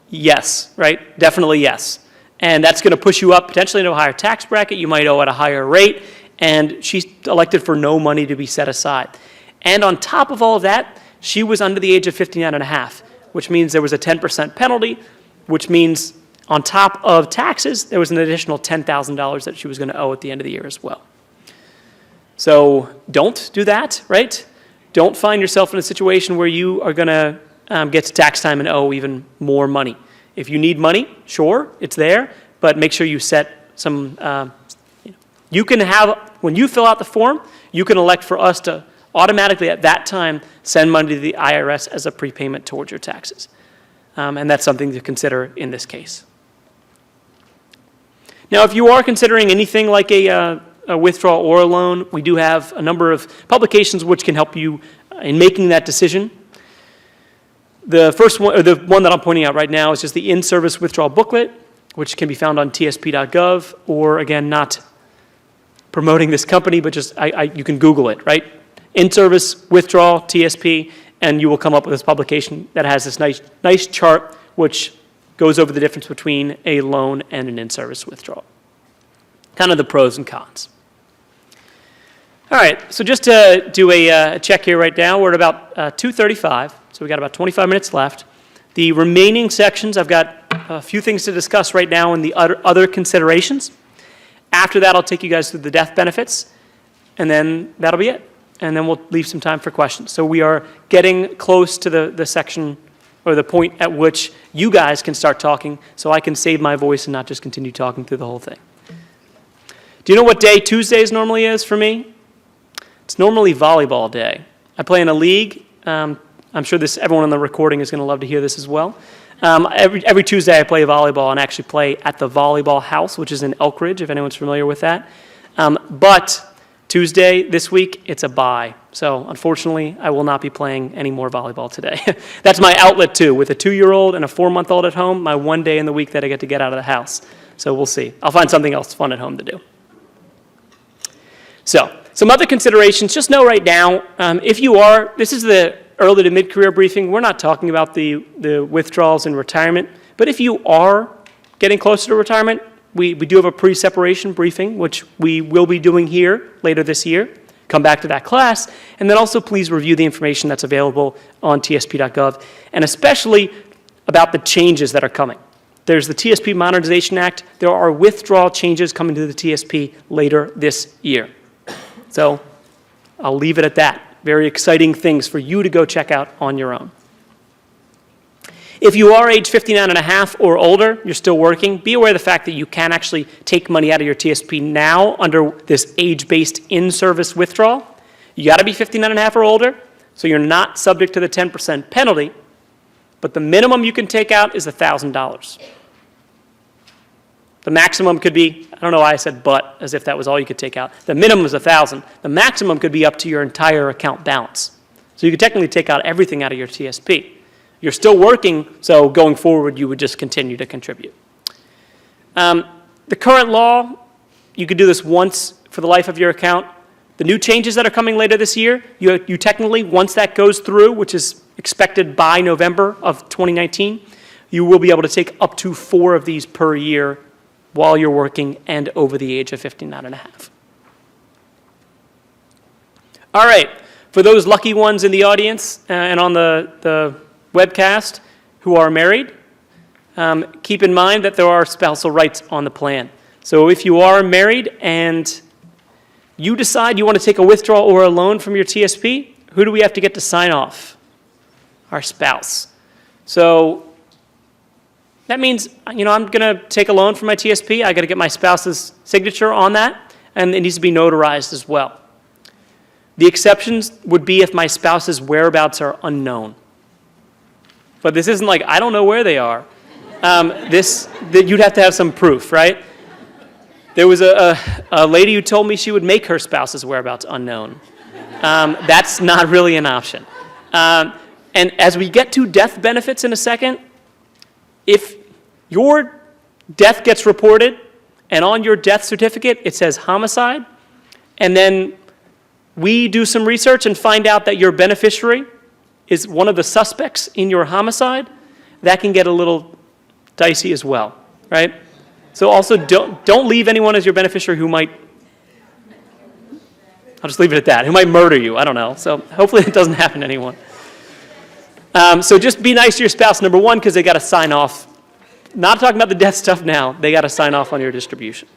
Yes, right? Definitely yes. And that's going to push you up potentially into a higher tax bracket. You might owe at a higher rate. And she's elected for no money to be set aside. And on top of all of that, she was under the age of 59 and a half, which means there was a 10% penalty, which means on top of taxes, there was an additional $10,000 that she was going to owe at the end of the year as well. So don't do that, right? Don't find yourself in a situation where you are going to get to tax time and owe even more money. If you need money, sure, it's there, but make sure you set some, you can have, when you fill out the form, you can elect for us to automatically at that time send money to the IRS as a prepayment towards your taxes. and that's something to consider in this case. Now, if you are considering anything like a withdrawal or a loan, we do have a number of publications which can help you in making that decision. The first one, or the one that I'm pointing out right now, is just the in-service withdrawal booklet, which can be found on tsp.gov, or again, not promoting this company, but just you can Google it, right? In-service withdrawal, TSP, and you will come up with this publication that has this nice chart which goes over the difference between a loan and an in-service withdrawal. Kind of the pros and cons. All right, so just to do a check here right now, we're at about 2:35, so we got about 25 minutes left. The remaining sections, I've got a few things to discuss right now in the other considerations. After that, I'll take you guys through the death benefits, and then that'll be it. And then we'll leave some time for questions. So we are getting close to the section or the point at which you guys can start talking, so I can save my voice and not just continue talking through the whole thing. Do you know what day Tuesdays normally is for me? It's normally volleyball day. I play in a league. I'm sure everyone on the recording is going to love to hear this as well. Every Tuesday I play volleyball and actually play at the volleyball house, which is in Elk Ridge, if anyone's familiar with that. But Tuesday this week, it's a bye. So unfortunately, I will not be playing any more volleyball today. That's my outlet too. With a 2-year-old and a 4-month-old at home, my one day in the week that I get out of the house. So we'll see. I'll find something else fun at home to do. So some other considerations. Just know right now, if you are, this is the early to mid-career briefing. We're not talking about the withdrawals and retirement. But if you are getting closer to retirement, we do have a pre-separation briefing, which we will be doing here later this year. Come back to that class. And then also please review the information that's available on tsp.gov, and especially about the changes that are coming. There's the TSP Modernization Act. There are withdrawal changes coming to the TSP later this year. So I'll leave it at that. Very exciting things for you to go check out on your own. If you are age 59 and a half or older, you're still working, be aware of the fact that you can actually take money out of your TSP now under this age-based in-service withdrawal. You got to be 59 and a half or older, so you're not subject to the 10% penalty, but the minimum you can take out is $1,000. The maximum could be, I don't know why I said but, as if that was all you could take out. The minimum is $1,000. The maximum could be up to your entire account balance. So you could technically take out everything out of your TSP. You're still working, so going forward, you would just continue to contribute. The current law, you could do this once for the life of your account. The new changes that are coming later this year, you technically, once that goes through, which is expected by November of 2019, you will be able to take up to 4 of these per year while you're working and over the age of 59 and a half. All right, for those lucky ones in the audience and on the webcast who are married, keep in mind that there are spousal rights on the plan. So if you are married and you decide you want to take a withdrawal or a loan from your TSP, who do we have to get to sign off? Our spouse. So that means, I'm going to take a loan from my TSP. I got to get my spouse's signature on that, and it needs to be notarized as well. The exceptions would be if my spouse's whereabouts are unknown. But this isn't like, I don't know where they are. You'd have to have some proof, right? There was a lady who told me she would make her spouse's whereabouts unknown. That's not really an option. And as we get to death benefits in a second, if your death gets reported and on your death certificate it says homicide, and then we do some research and find out that your beneficiary is one of the suspects in your homicide, that can get a little dicey as well, right? So also don't leave anyone as your beneficiary who might, I'll just leave it at that, who might murder you, I don't know. So hopefully it doesn't happen to anyone. So just be nice to your spouse, number one, because they got to sign off. Not talking about the death stuff now, they got to sign off on your distribution.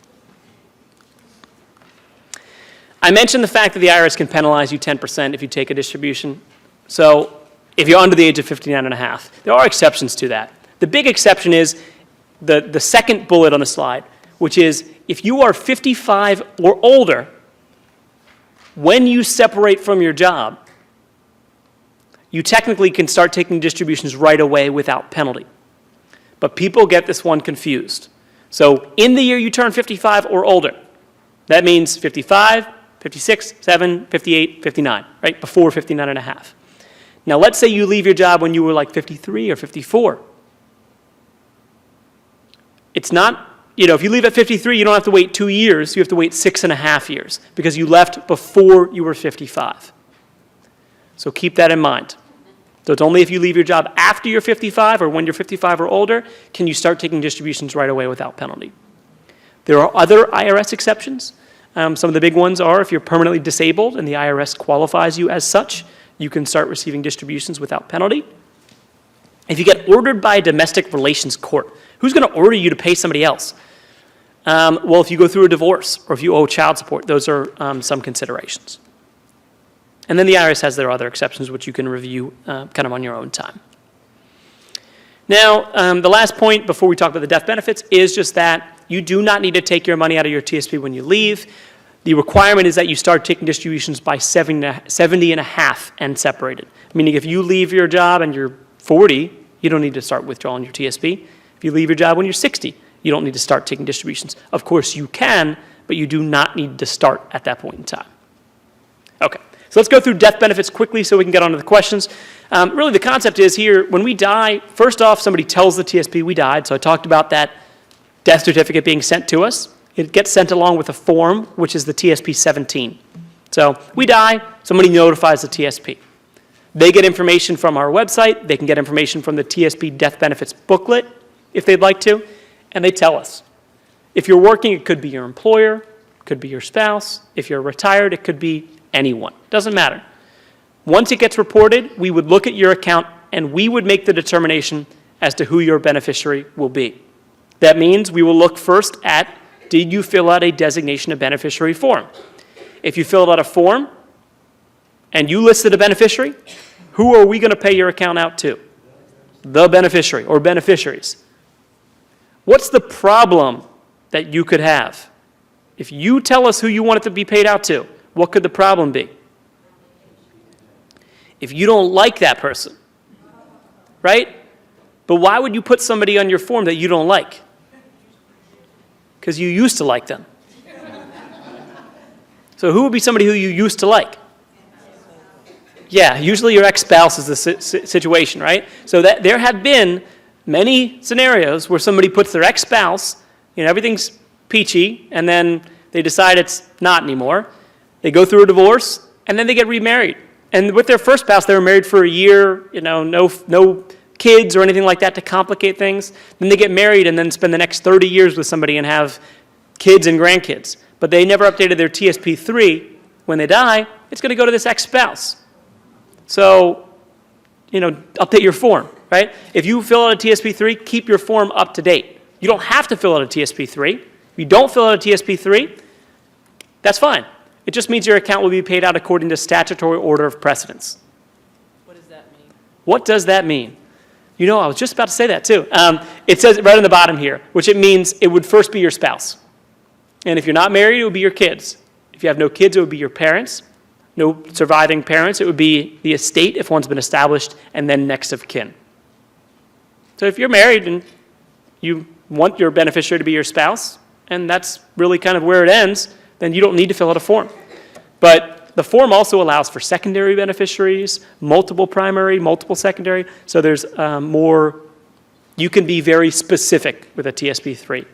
I mentioned the fact that the IRS can penalize you 10% if you take a distribution. So if you're under the age of 59 and a half, there are exceptions to that. The big exception is the second bullet on the slide, which is if you are 55 or older when you separate from your job, you technically can start taking distributions right away without penalty. But people get this one confused. So in the year you turn 55 or older, that means 55, 56, 7, 58, 59, right? Before 59 and a half. Now let's say you leave your job when you were like 53 or 54. It's not, if you leave at 53, you don't have to wait 2 years, you have to wait 6.5 years because you left before you were 55. So keep that in mind. So it's only if you leave your job after you're 55 or when you're 55 or older can you start taking distributions right away without penalty. There are other IRS exceptions. Some of the big ones are if you're permanently disabled and the IRS qualifies you as such, you can start receiving distributions without penalty. If you get ordered by a domestic relations court, who's going to order you to pay somebody else? Well, if you go through a divorce or if you owe child support, those are some considerations. And then the IRS has their other exceptions, which you can review kind of on your own time. Now, the last point before we talk about the death benefits is just that you do not need to take your money out of your TSP when you leave. The requirement is that you start taking distributions by 70 and a half and separated. Meaning if you leave your job and you're 40, you don't need to start withdrawing your TSP. If you leave your job when you're 60, you don't need to start taking distributions. Of course you can, but you do not need to start at that point in time. Okay, so let's go through death benefits quickly so we can get on to the questions. Really the concept is here, when we die, first off, somebody tells the TSP we died. So I talked about that death certificate being sent to us. It gets sent along with a form, which is the TSP 17. So we die, somebody notifies the TSP. They get information from our website. They can get information from the TSP death benefits booklet if they'd like to, and they tell us. If you're working, it could be your employer, it could be your spouse. If you're retired, it could be anyone. Doesn't matter. Once it gets reported, we would look at your account and we would make the determination as to who your beneficiary will be. That means we will look first at, did you fill out a designation of beneficiary form? If you filled out a form and you listed a beneficiary, who are we going to pay your account out to? The beneficiary or beneficiaries. What's the problem that you could have? If you tell us who you want it to be paid out to, what could the problem be? If you don't like that person, right? But why would you put somebody on your form that you don't like? Because you used to like them. So who would be somebody who you used to like? Yeah, usually your ex-spouse is the situation, right? So that there have been many scenarios where somebody puts their ex-spouse, everything's peachy, and then they decide it's not anymore. They go through a divorce, and then they get remarried. And with their first spouse, they were married for a year, no kids or anything like that to complicate things. Then they get married and then spend the next 30 years with somebody and have kids and grandkids. But they never updated their TSP3. When they die, it's going to go to this ex-spouse. So, update your form, right? If you fill out a TSP3, keep your form up to date. You don't have to fill out a TSP3. If you don't fill out a TSP3, that's fine. It just means your account will be paid out according to statutory order of precedence. What does that mean? What does that mean? I was just about to say that too. It says right on the bottom here, which it means it would first be your spouse. And if you're not married, it would be your kids. If you have no kids, it would be your parents. No surviving parents, it would be the estate if one's been established, and then next of kin. So if you're married and you want your beneficiary to be your spouse, and that's really kind of where it ends, then you don't need to fill out a form. But the form also allows for secondary beneficiaries, multiple primary, multiple secondary, so there's more, you can be very specific with a TSP3.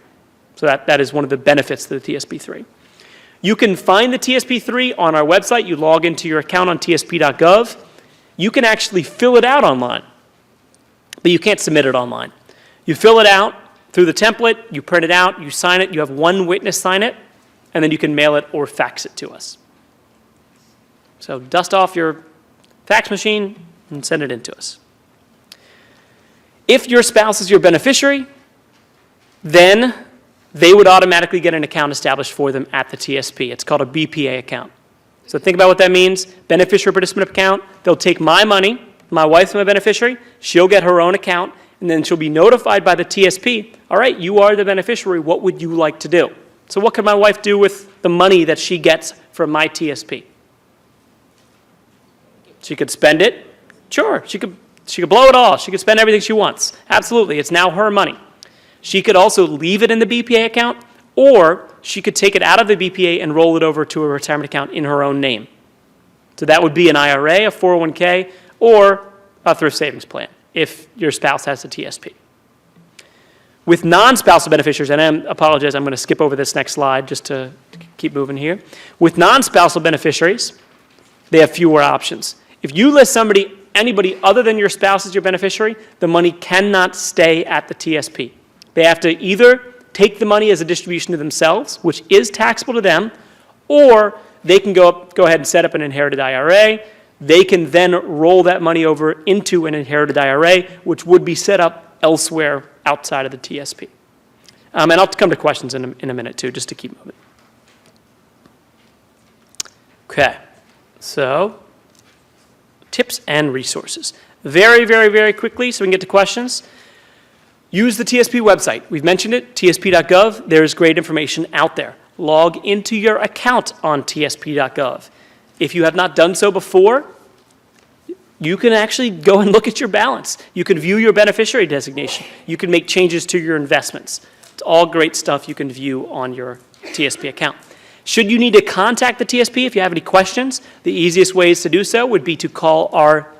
So that is one of the benefits to the TSP3. You can find the TSP3 on our website. You log into your account on tsp.gov. You can actually fill it out online, but you can't submit it online. You fill it out through the template, you print it out, you sign it, you have one witness sign it, and then you can mail it or fax it to us. So dust off your fax machine and send it in to us. If your spouse is your beneficiary, then they would automatically get an account established for them at the TSP. It's called a BPA account. So think about what that means. Beneficiary participant account, they'll take my money, my wife's my beneficiary, she'll get her own account, and then she'll be notified by the TSP, all right, you are the beneficiary, what would you like to do? So what could my wife do with the money that she gets from my TSP? She could spend it Sure, she could blow it all. She could spend everything she wants. Absolutely, it's now her money. She could also leave it in the BPA account, or she could take it out of the BPA and roll it over to a retirement account in her own name. So that would be an IRA, a 401k, or a thrift savings plan if your spouse has a TSP. With non-spousal beneficiaries, and I apologize, I'm going to skip over this next slide just to keep moving here. With non-spousal beneficiaries, they have fewer options. If you list anybody other than your spouse as your beneficiary, the money cannot stay at the TSP. They have to either take the money as a distribution to themselves, which is taxable to them, or they can go ahead and set up an inherited IRA. They can then roll that money over into an inherited IRA, which would be set up elsewhere outside of the TSP. And I'll come to questions in a minute, too, just to keep moving. Okay, so tips and resources. Very, very, very quickly, so we can get to questions. Use the TSP website. We've mentioned it, tsp.gov. There's great information out there. Log into your account on tsp.gov. If you have not done so before, you can actually go and look at your balance. You can view your beneficiary designation. You can make changes to your investments. It's all great stuff you can view on your TSP account. Should you need to contact the TSP if you have any questions, the easiest ways to do so would be to call our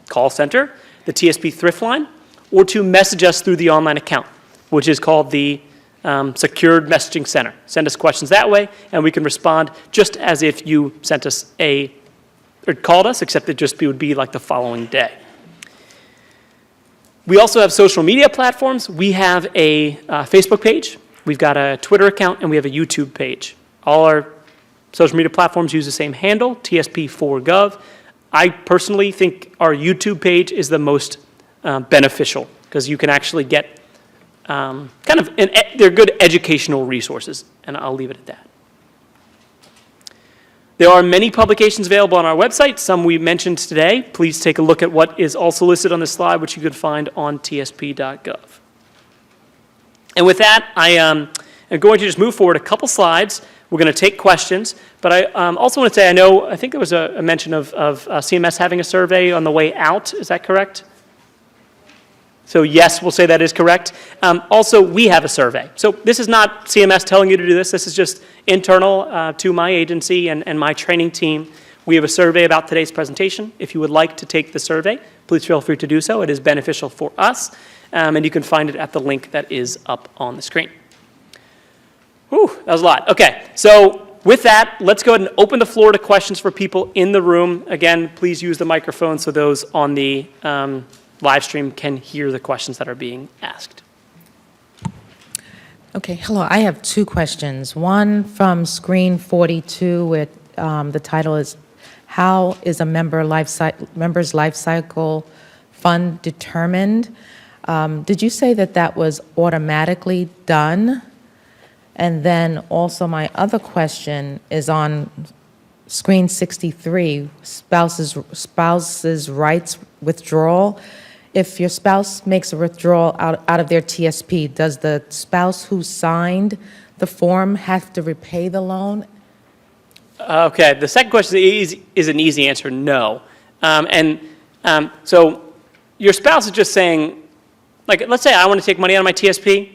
call center, the TSP Thrift line, or to message us through the online account, which is called the Secured Messaging Center. Send us questions that way, and we can respond just as if you sent us or called us, except it just would be like the following day. We also have social media platforms. We have a Facebook page, we've got a Twitter account, and we have a YouTube page. All our social media platforms use the same handle, TSP4Gov. I personally think our YouTube page is the most beneficial because you can actually get they're good educational resources, and I'll leave it at that. There are many publications available on our website, some we mentioned today. Please take a look at what is also listed on this slide, which you can find on tsp.gov. And with that, I am going to just move forward a couple slides. We're going to take questions, but I also want to say, I think there was a mention of CMS having a survey on the way out. Is that correct? So yes, we'll say that is correct. Also, we have a survey. So this is not CMS telling you to do this. This is just internal to my agency and my training team. We have a survey about today's presentation. If you would like to take the survey, please feel free to do so. It is beneficial for us, and you can find it at the link that is up on the screen. Whew, that was a lot. Okay, so with that, let's go ahead and open the floor to questions for people in the room. Again, please use the microphone so those on the live stream can hear the questions that are being asked. Okay, hello. I have two questions. One from screen 42 with the title is, how is a member's life cycle fund determined? Did you say that was automatically done? And then also my other question is on screen 63, spouse's rights withdrawal. If your spouse makes a withdrawal out of their TSP, does the spouse who signed the form have to repay the loan? Okay, the second question is an easy answer, no. So your spouse is just saying, like, let's say I want to take money out of my TSP.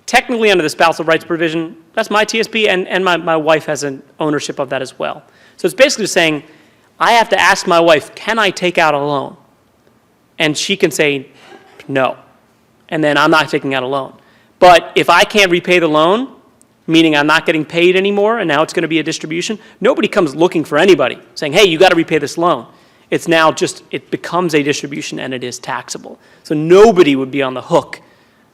Technically, under the spousal rights provision, that's my TSP, and my wife has an ownership of that as well. So it's basically saying, I have to ask my wife, can I take out a loan? And she can say no, and then I'm not taking out a loan. But if I can't repay the loan, meaning I'm not getting paid anymore, and now it's going to be a distribution, nobody comes looking for anybody saying, hey, you got to repay this loan. It's now just, it becomes a distribution and it is taxable. So nobody would be on the hook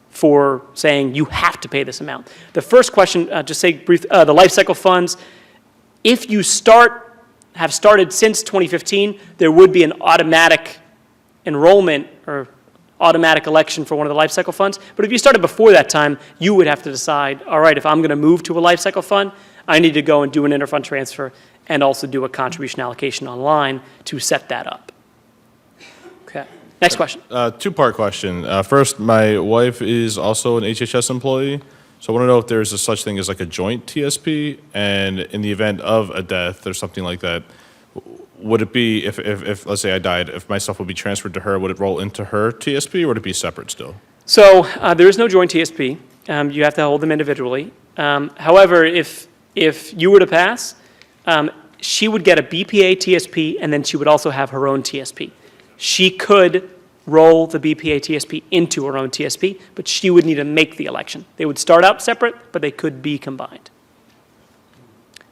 for saying you have to pay this amount. The first question, just say brief, the life cycle funds, if you have started since 2015, there would be an automatic enrollment or automatic election for one of the life cycle funds. But if you started before that time, you would have to decide, all right, if I'm going to move to a life cycle fund, I need to go and do an interfund transfer and also do a contribution allocation online to set that up. Okay, next question. Two-part question. First, my wife is also an HHS employee, so I want to know if there's a such thing as like a joint TSP, and in the event of a death or something like that, would it be, if let's say I died, if my stuff would be transferred to her, would it roll into her TSP or would it be separate still? So there is no joint TSP. You have to hold them individually. However, if you were to pass, she would get a BPA TSP, and then she would also have her own TSP. She could roll the BPA TSP into her own TSP, but she would need to make the election. They would start out separate, but they could be combined.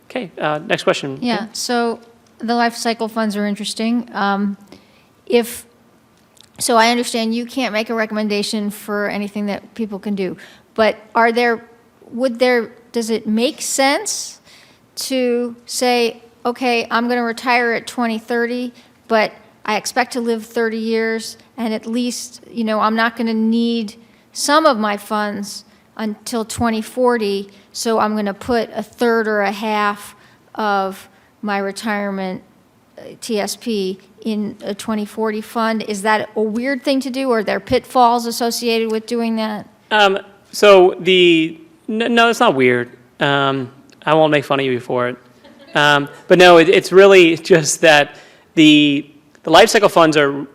Okay, next question. Yeah, so the life cycle funds are interesting. So I understand you can't make a recommendation for anything that people can do, but does it make sense to say, okay, I'm going to retire at 2030, but I expect to live 30 years, and at least, I'm not going to need some of my funds until 2040, so I'm going to put a third or a half of my retirement TSP in a 2040 fund? Is that a weird thing to do, or are there pitfalls associated with doing that? No, it's not weird. I won't make fun of you for it. But no, it's really just that the life cycle funds are,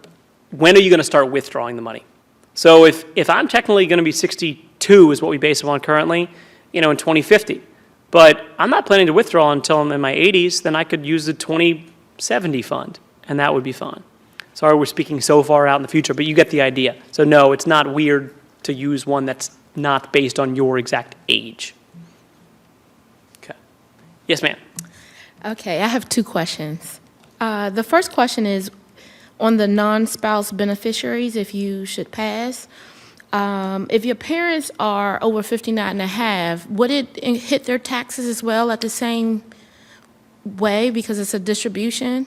when are you going to start withdrawing the money? So if I'm technically going to be 62 is what we base it on currently, in 2050, but I'm not planning to withdraw until I'm in my 80s, then I could use the 2070 fund, and that would be fine. Sorry, we're speaking so far out in the future, but you get the idea. So no, it's not weird to use one that's not based on your exact age. Okay. Yes, ma'am. Okay, I have two questions. The first question is on the non-spouse beneficiaries, if you should pass. If your parents are over 59 and a half, would it hit their taxes as well at the same way because it's a distribution?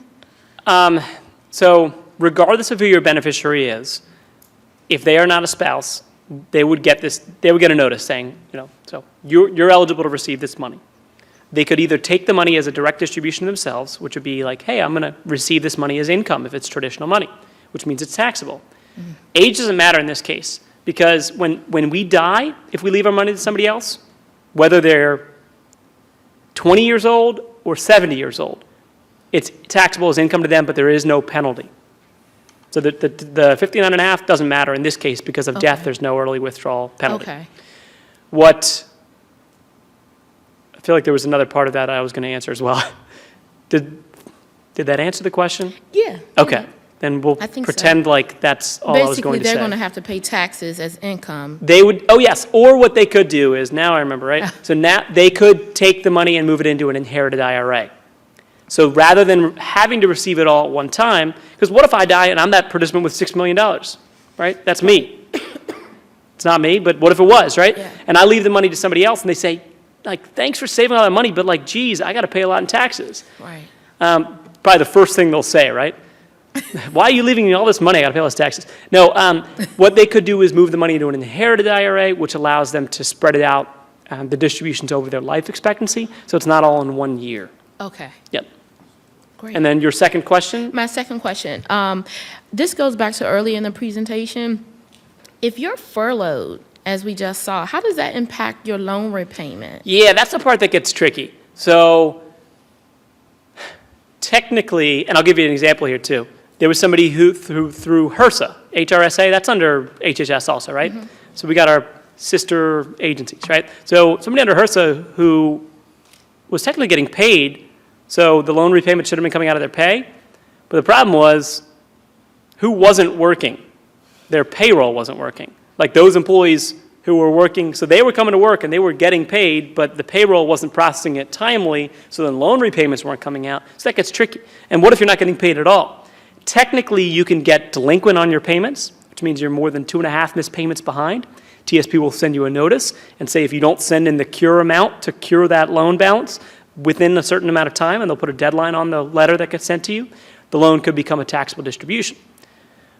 So regardless of who your beneficiary is, if they are not a spouse, they would get a notice saying, so you're eligible to receive this money. They could either take the money as a direct distribution themselves, which would be like, hey, I'm going to receive this money as income if it's traditional money, which means it's taxable. Mm-hmm. Age doesn't matter in this case, because when we die, if we leave our money to somebody else, whether they're 20 years old or 70 years old, it's taxable as income to them, but there is no penalty. So the 59 and a half doesn't matter in this case because of death. There's no early withdrawal penalty. Okay. I feel like there was another part of that I was going to answer as well. Did that answer the question? Yeah. Okay. Then we'll pretend like that's all I was going to say. Basically, they're going to have to pay taxes as income. They would, oh yes, or what they could do is, now I remember, right? So now they could take the money and move it into an inherited IRA. So rather than having to receive it all at one time, because what if I die and I'm that participant with $6 million, right? That's me. It's not me, but what if it was, right? Yeah. And I leave the money to somebody else and they say, thanks for saving all that money, but geez, I got to pay a lot in taxes. Right. Probably the first thing they'll say, right? Why are you leaving me all this money? I got to pay all this taxes. No, what they could do is move the money into an inherited IRA, which allows them to spread it out, the distributions over their life expectancy, so it's not all in 1 year. Okay. Yep. Great. And then your second question? My second question. This goes back to early in the presentation. If you're furloughed, as we just saw, how does that impact your loan repayment? Yeah, that's the part that gets tricky. So technically, and I'll give you an example here too. There was somebody who through HRSA, HRSA, that's under HHS also, right? Mm-hmm. So we got our sister agencies, right? So somebody under HRSA who was technically getting paid, so the loan repayment should have been coming out of their pay, but the problem was who wasn't working? Their payroll wasn't working. Like those employees who were working, so they were coming to work and they were getting paid, but the payroll wasn't processing it timely, so then loan repayments weren't coming out. So that gets tricky. And what if you're not getting paid at all? Technically, you can get delinquent on your payments, which means you're more than 2.5 missed payments behind. TSP will send you a notice and say if you don't send in the cure amount to cure that loan balance within a certain amount of time, and they'll put a deadline on the letter that gets sent to you, the loan could become a taxable distribution.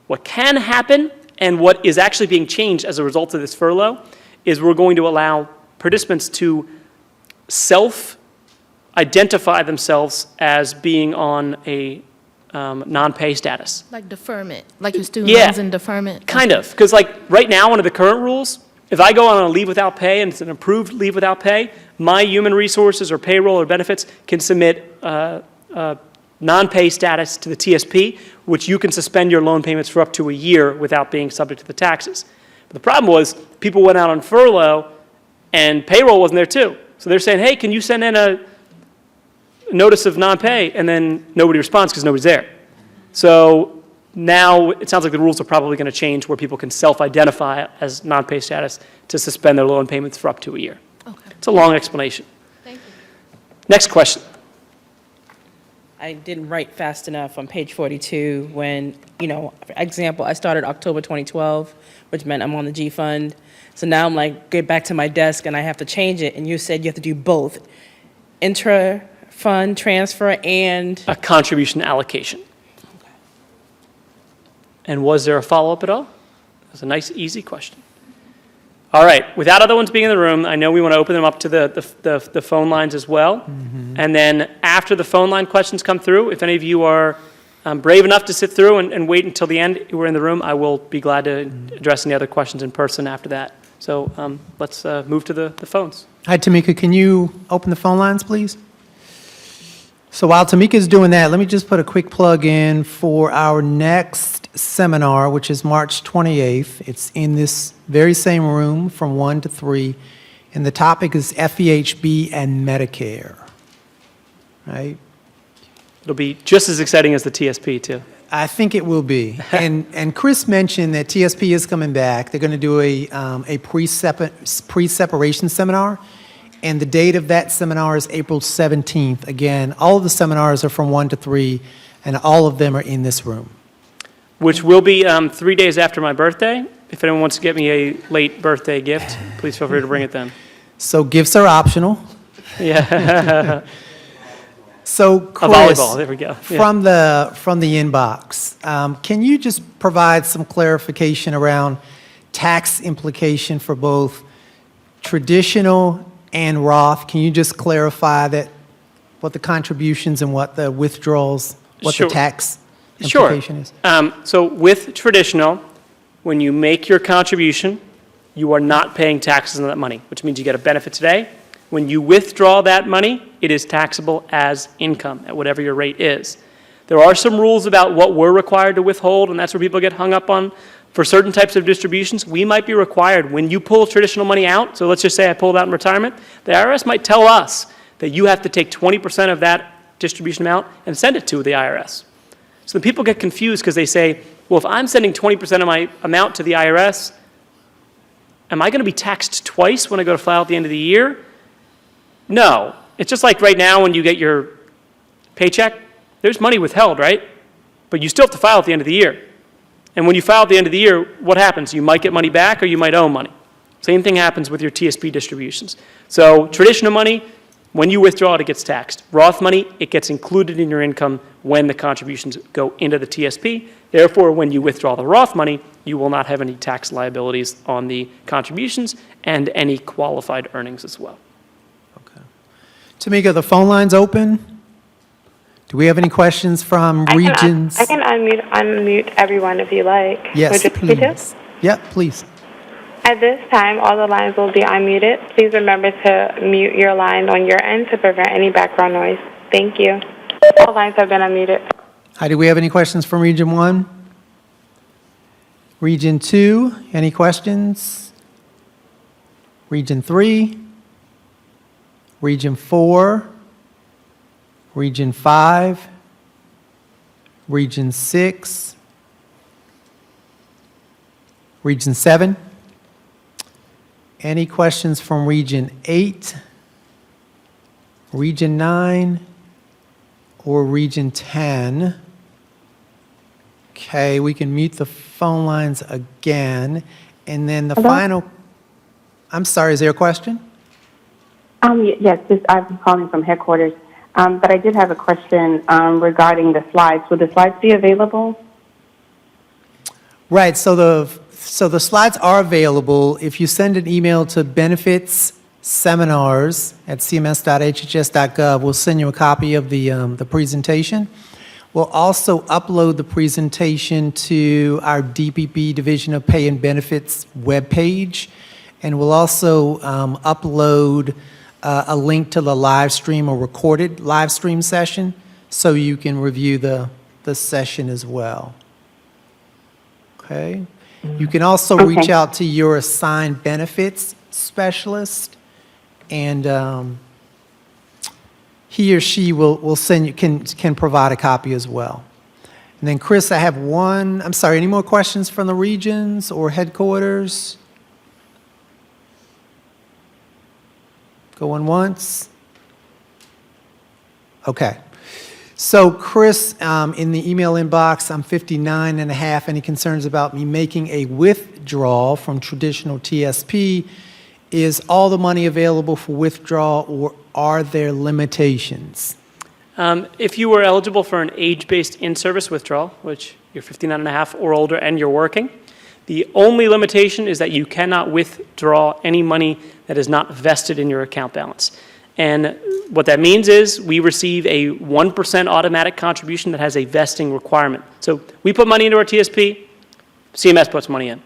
What can happen, and what is actually being changed as a result of this furlough, is we're going to allow participants to self-identify themselves as being on a non-pay status. Like deferment, like your student loans and deferment? Kind of, because right now under the current rules, if I go on a leave without pay and it's an approved leave without pay, my human resources or payroll or benefits can submit non-pay status to the TSP, which you can suspend your loan payments for up to a year without being subject to the taxes. But the problem was people went out on furlough and payroll wasn't there too. So they're saying, hey, can you send in a notice of non-pay? And then nobody responds because nobody's there. So now it sounds like the rules are probably going to change where people can self-identify as non-pay status to suspend their loan payments for up to a year. Okay. It's a long explanation. Thank you. Next question. I didn't write fast enough on page 42 when, for example, I started October 2012, which meant I'm on the G fund. So now I'm like, get back to my desk and I have to change it. And you said you have to do both intra-fund transfer and... A contribution allocation. Okay. And was there a follow-up at all? It was a nice, easy question. All right, without other ones being in the room, I know we want to open them up to the phone lines as well. Mm-hmm. And then after the phone line questions come through, if any of you are brave enough to sit through and wait until the end, who are in the room, I will be glad to address any other questions in person after that. So let's move to the phones. Hi, Tamika, can you open the phone lines, please? So while Tamika's doing that, let me just put a quick plug in for our next seminar, which is March 28th. It's in this very same room from 1 to 3, and the topic is FEHB and Medicare, right? It'll be just as exciting as the TSP, too. I think it will be. And Chris mentioned that TSP is coming back. They're going to do a pre-separation seminar, and the date of that seminar is April 17th. Again, all of the seminars are from 1 to 3, and all of them are in this room. Which will be 3 days after my birthday. If anyone wants to get me a late birthday gift, please feel free to bring it then. So gifts are optional. Yeah. So A Chris, volleyball, there we go. Yeah. from the inbox, can you just provide some clarification around tax implication for both traditional and Roth? Can you just clarify that, what the contributions and what the withdrawals, what Sure. the tax Sure. implication is? So with traditional, when you make your contribution, you are not paying taxes on that money, which means you get a benefit today. When you withdraw that money, it is taxable as income at whatever your rate is. There are some rules about what we're required to withhold, and that's where people get hung up on. For certain types of distributions, we might be required, when you pull traditional money out, so let's just say I pulled out in retirement, the IRS might tell us that you have to take 20% of that distribution amount and send it to the IRS. So the people get confused because they say, well, if I'm sending 20% of my amount to the IRS, am I going to be taxed twice when I go to file at the end of the year? No. It's just like right now when you get your paycheck, there's money withheld, right? But you still have to file at the end of the year. And when you file at the end of the year, what happens? You might get money back or you might owe money. Same thing happens with your TSP distributions. So traditional money, when you withdraw it, it gets taxed. Roth money, it gets included in your income when the contributions go into the TSP. Therefore, when you withdraw the Roth money, you will not have any tax liabilities on the contributions and any qualified earnings as well. Tamika, the phone line's open. Do we have any questions from regions? I can unmute everyone if you like. Yes, Would you like me to? please. Yep, please. At this time, all the lines will be unmuted. Please remember to mute your line on your end to prevent any background noise. Thank you. All lines have been unmuted. Hi, do we have any questions from Region 1? Region 2, any questions? Region 3? Region 4? Region 5? Region 6? Region 7? Any questions from Region 8? Region 9? Or Region 10? Okay, we can mute the phone lines again. And then the final, I'm sorry, is there a question? Yes, I'm calling from headquarters, but I did have a question regarding the slides. Will the slides be available? Right, so the slides are available. If you send an email to benefitsseminars@cms.hhs.gov, we'll send you a copy of the presentation. We'll also upload the presentation to our DPP Division of Pay and Benefits webpage, and we'll also upload a link to the live stream or recorded live stream session so you can review the session as well. Okay? You can also reach out to your assigned benefits specialist, and he or she will send you, can provide a copy as well. And then, Chris, I have one, I'm sorry, any more questions from the regions or headquarters? Going once? Okay. So, Chris, in the email inbox, I'm 59 and a half. Any concerns about me making a withdrawal from traditional TSP? Is all the money available for withdrawal, or are there limitations? If you were eligible for an age-based in-service withdrawal, which you're 59 and a half or older and you're working, the only limitation is that you cannot withdraw any money that is not vested in your account balance. And what that means is we receive a 1% automatic contribution that has a vesting requirement. So we put money into our TSP, CMS puts money in.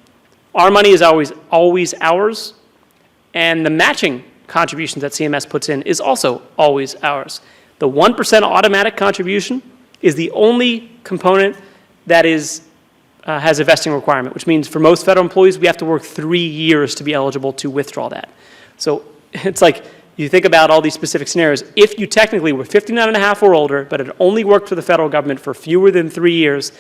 Our money is always ours, and the matching contributions that CMS puts in is also always ours. The 1% automatic contribution is the only component that has a vesting requirement, which means for most federal employees, we have to work 3 years to be eligible to withdraw that. So it's like, you think about all these specific scenarios. If you technically were 59 and a half or older, but had only worked for the federal government for fewer than 3 years,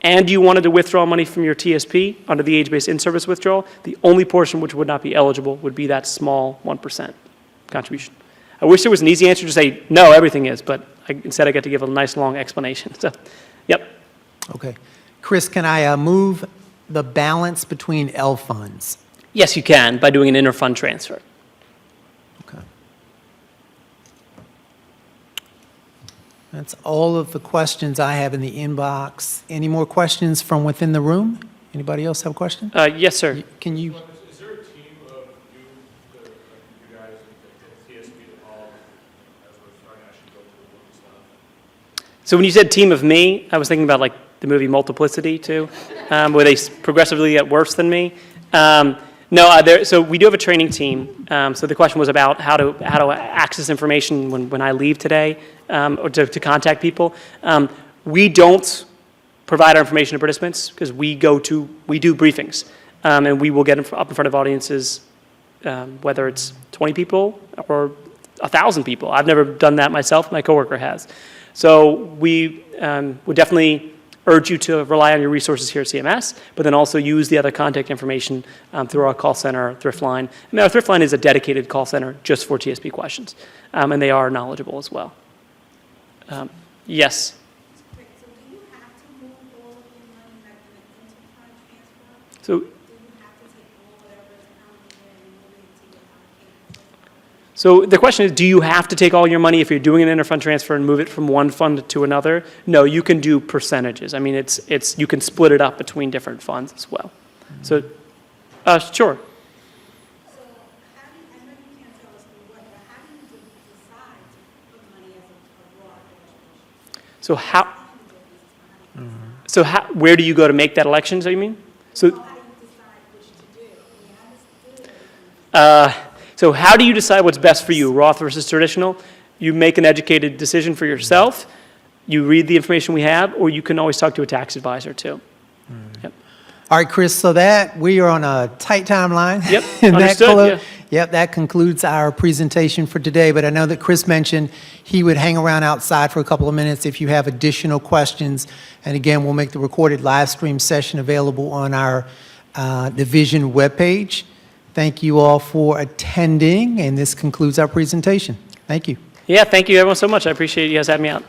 and you wanted to withdraw money from your TSP under the age-based in-service withdrawal, the only portion which would not be eligible would be that small 1% contribution. I wish there was an easy answer to say, no, everything is, but instead I get to give a nice long explanation. So, yep. Okay. Chris, can I move the balance between L funds? Yes, you can, by doing an inter-fund transfer. Okay. That's all of the questions I have in the inbox. Any more questions from within the room? Anybody else have a question? Yes, sir. Can you? Is there a team of you guys at TSP that all, as we're starting to actually go through the book and stuff? So when you said team of me, I was thinking about like the movie Multiplicity too, where they progressively get worse than me. So we do have a training team. So the question was about how to access information when I leave today, or to contact people. We don't provide our information to participants because we do briefings, and we will get up in front of audiences, whether it's 20 people or 1,000 people. I've never done that myself. My coworker has. So we would definitely urge you to rely on your resources here at CMS, but then also use the other contact information through our call center, Thrift line. I mean, our Thrift line is a dedicated call center just for TSP questions, and they are knowledgeable as well. Yes? So do you have to move all of your money like in an inter-fund transfer? So, Do you have to take all whatever is currently there and move it into your allocated? so the question is, do you have to take all your money if you're doing an inter-fund transfer and move it from one fund to another? No, you can do percentages. I mean, you can split it up between different funds as well. So, sure. So how do you, I know you can't tell us the what, but how do you decide to put money as a Roth or So where do you go to make that election, so you mean? So, how do you decide which to do? I mean, how does it do? So how do you decide what's best for you, Roth versus traditional? You make an educated decision for yourself, you read the information we have, or you can always talk to a tax advisor too. Yep. All right, Chris, so that we are on a tight timeline. Yep, And understood, Yep, that concludes our presentation for today, but I know that Chris mentioned he would hang around outside for a couple of minutes if you have additional questions. And again, we'll make the recorded live stream session available on our division webpage. Thank you all for attending, and this concludes our presentation. Thank you. Yeah, thank you everyone so much. I appreciate you guys having me out.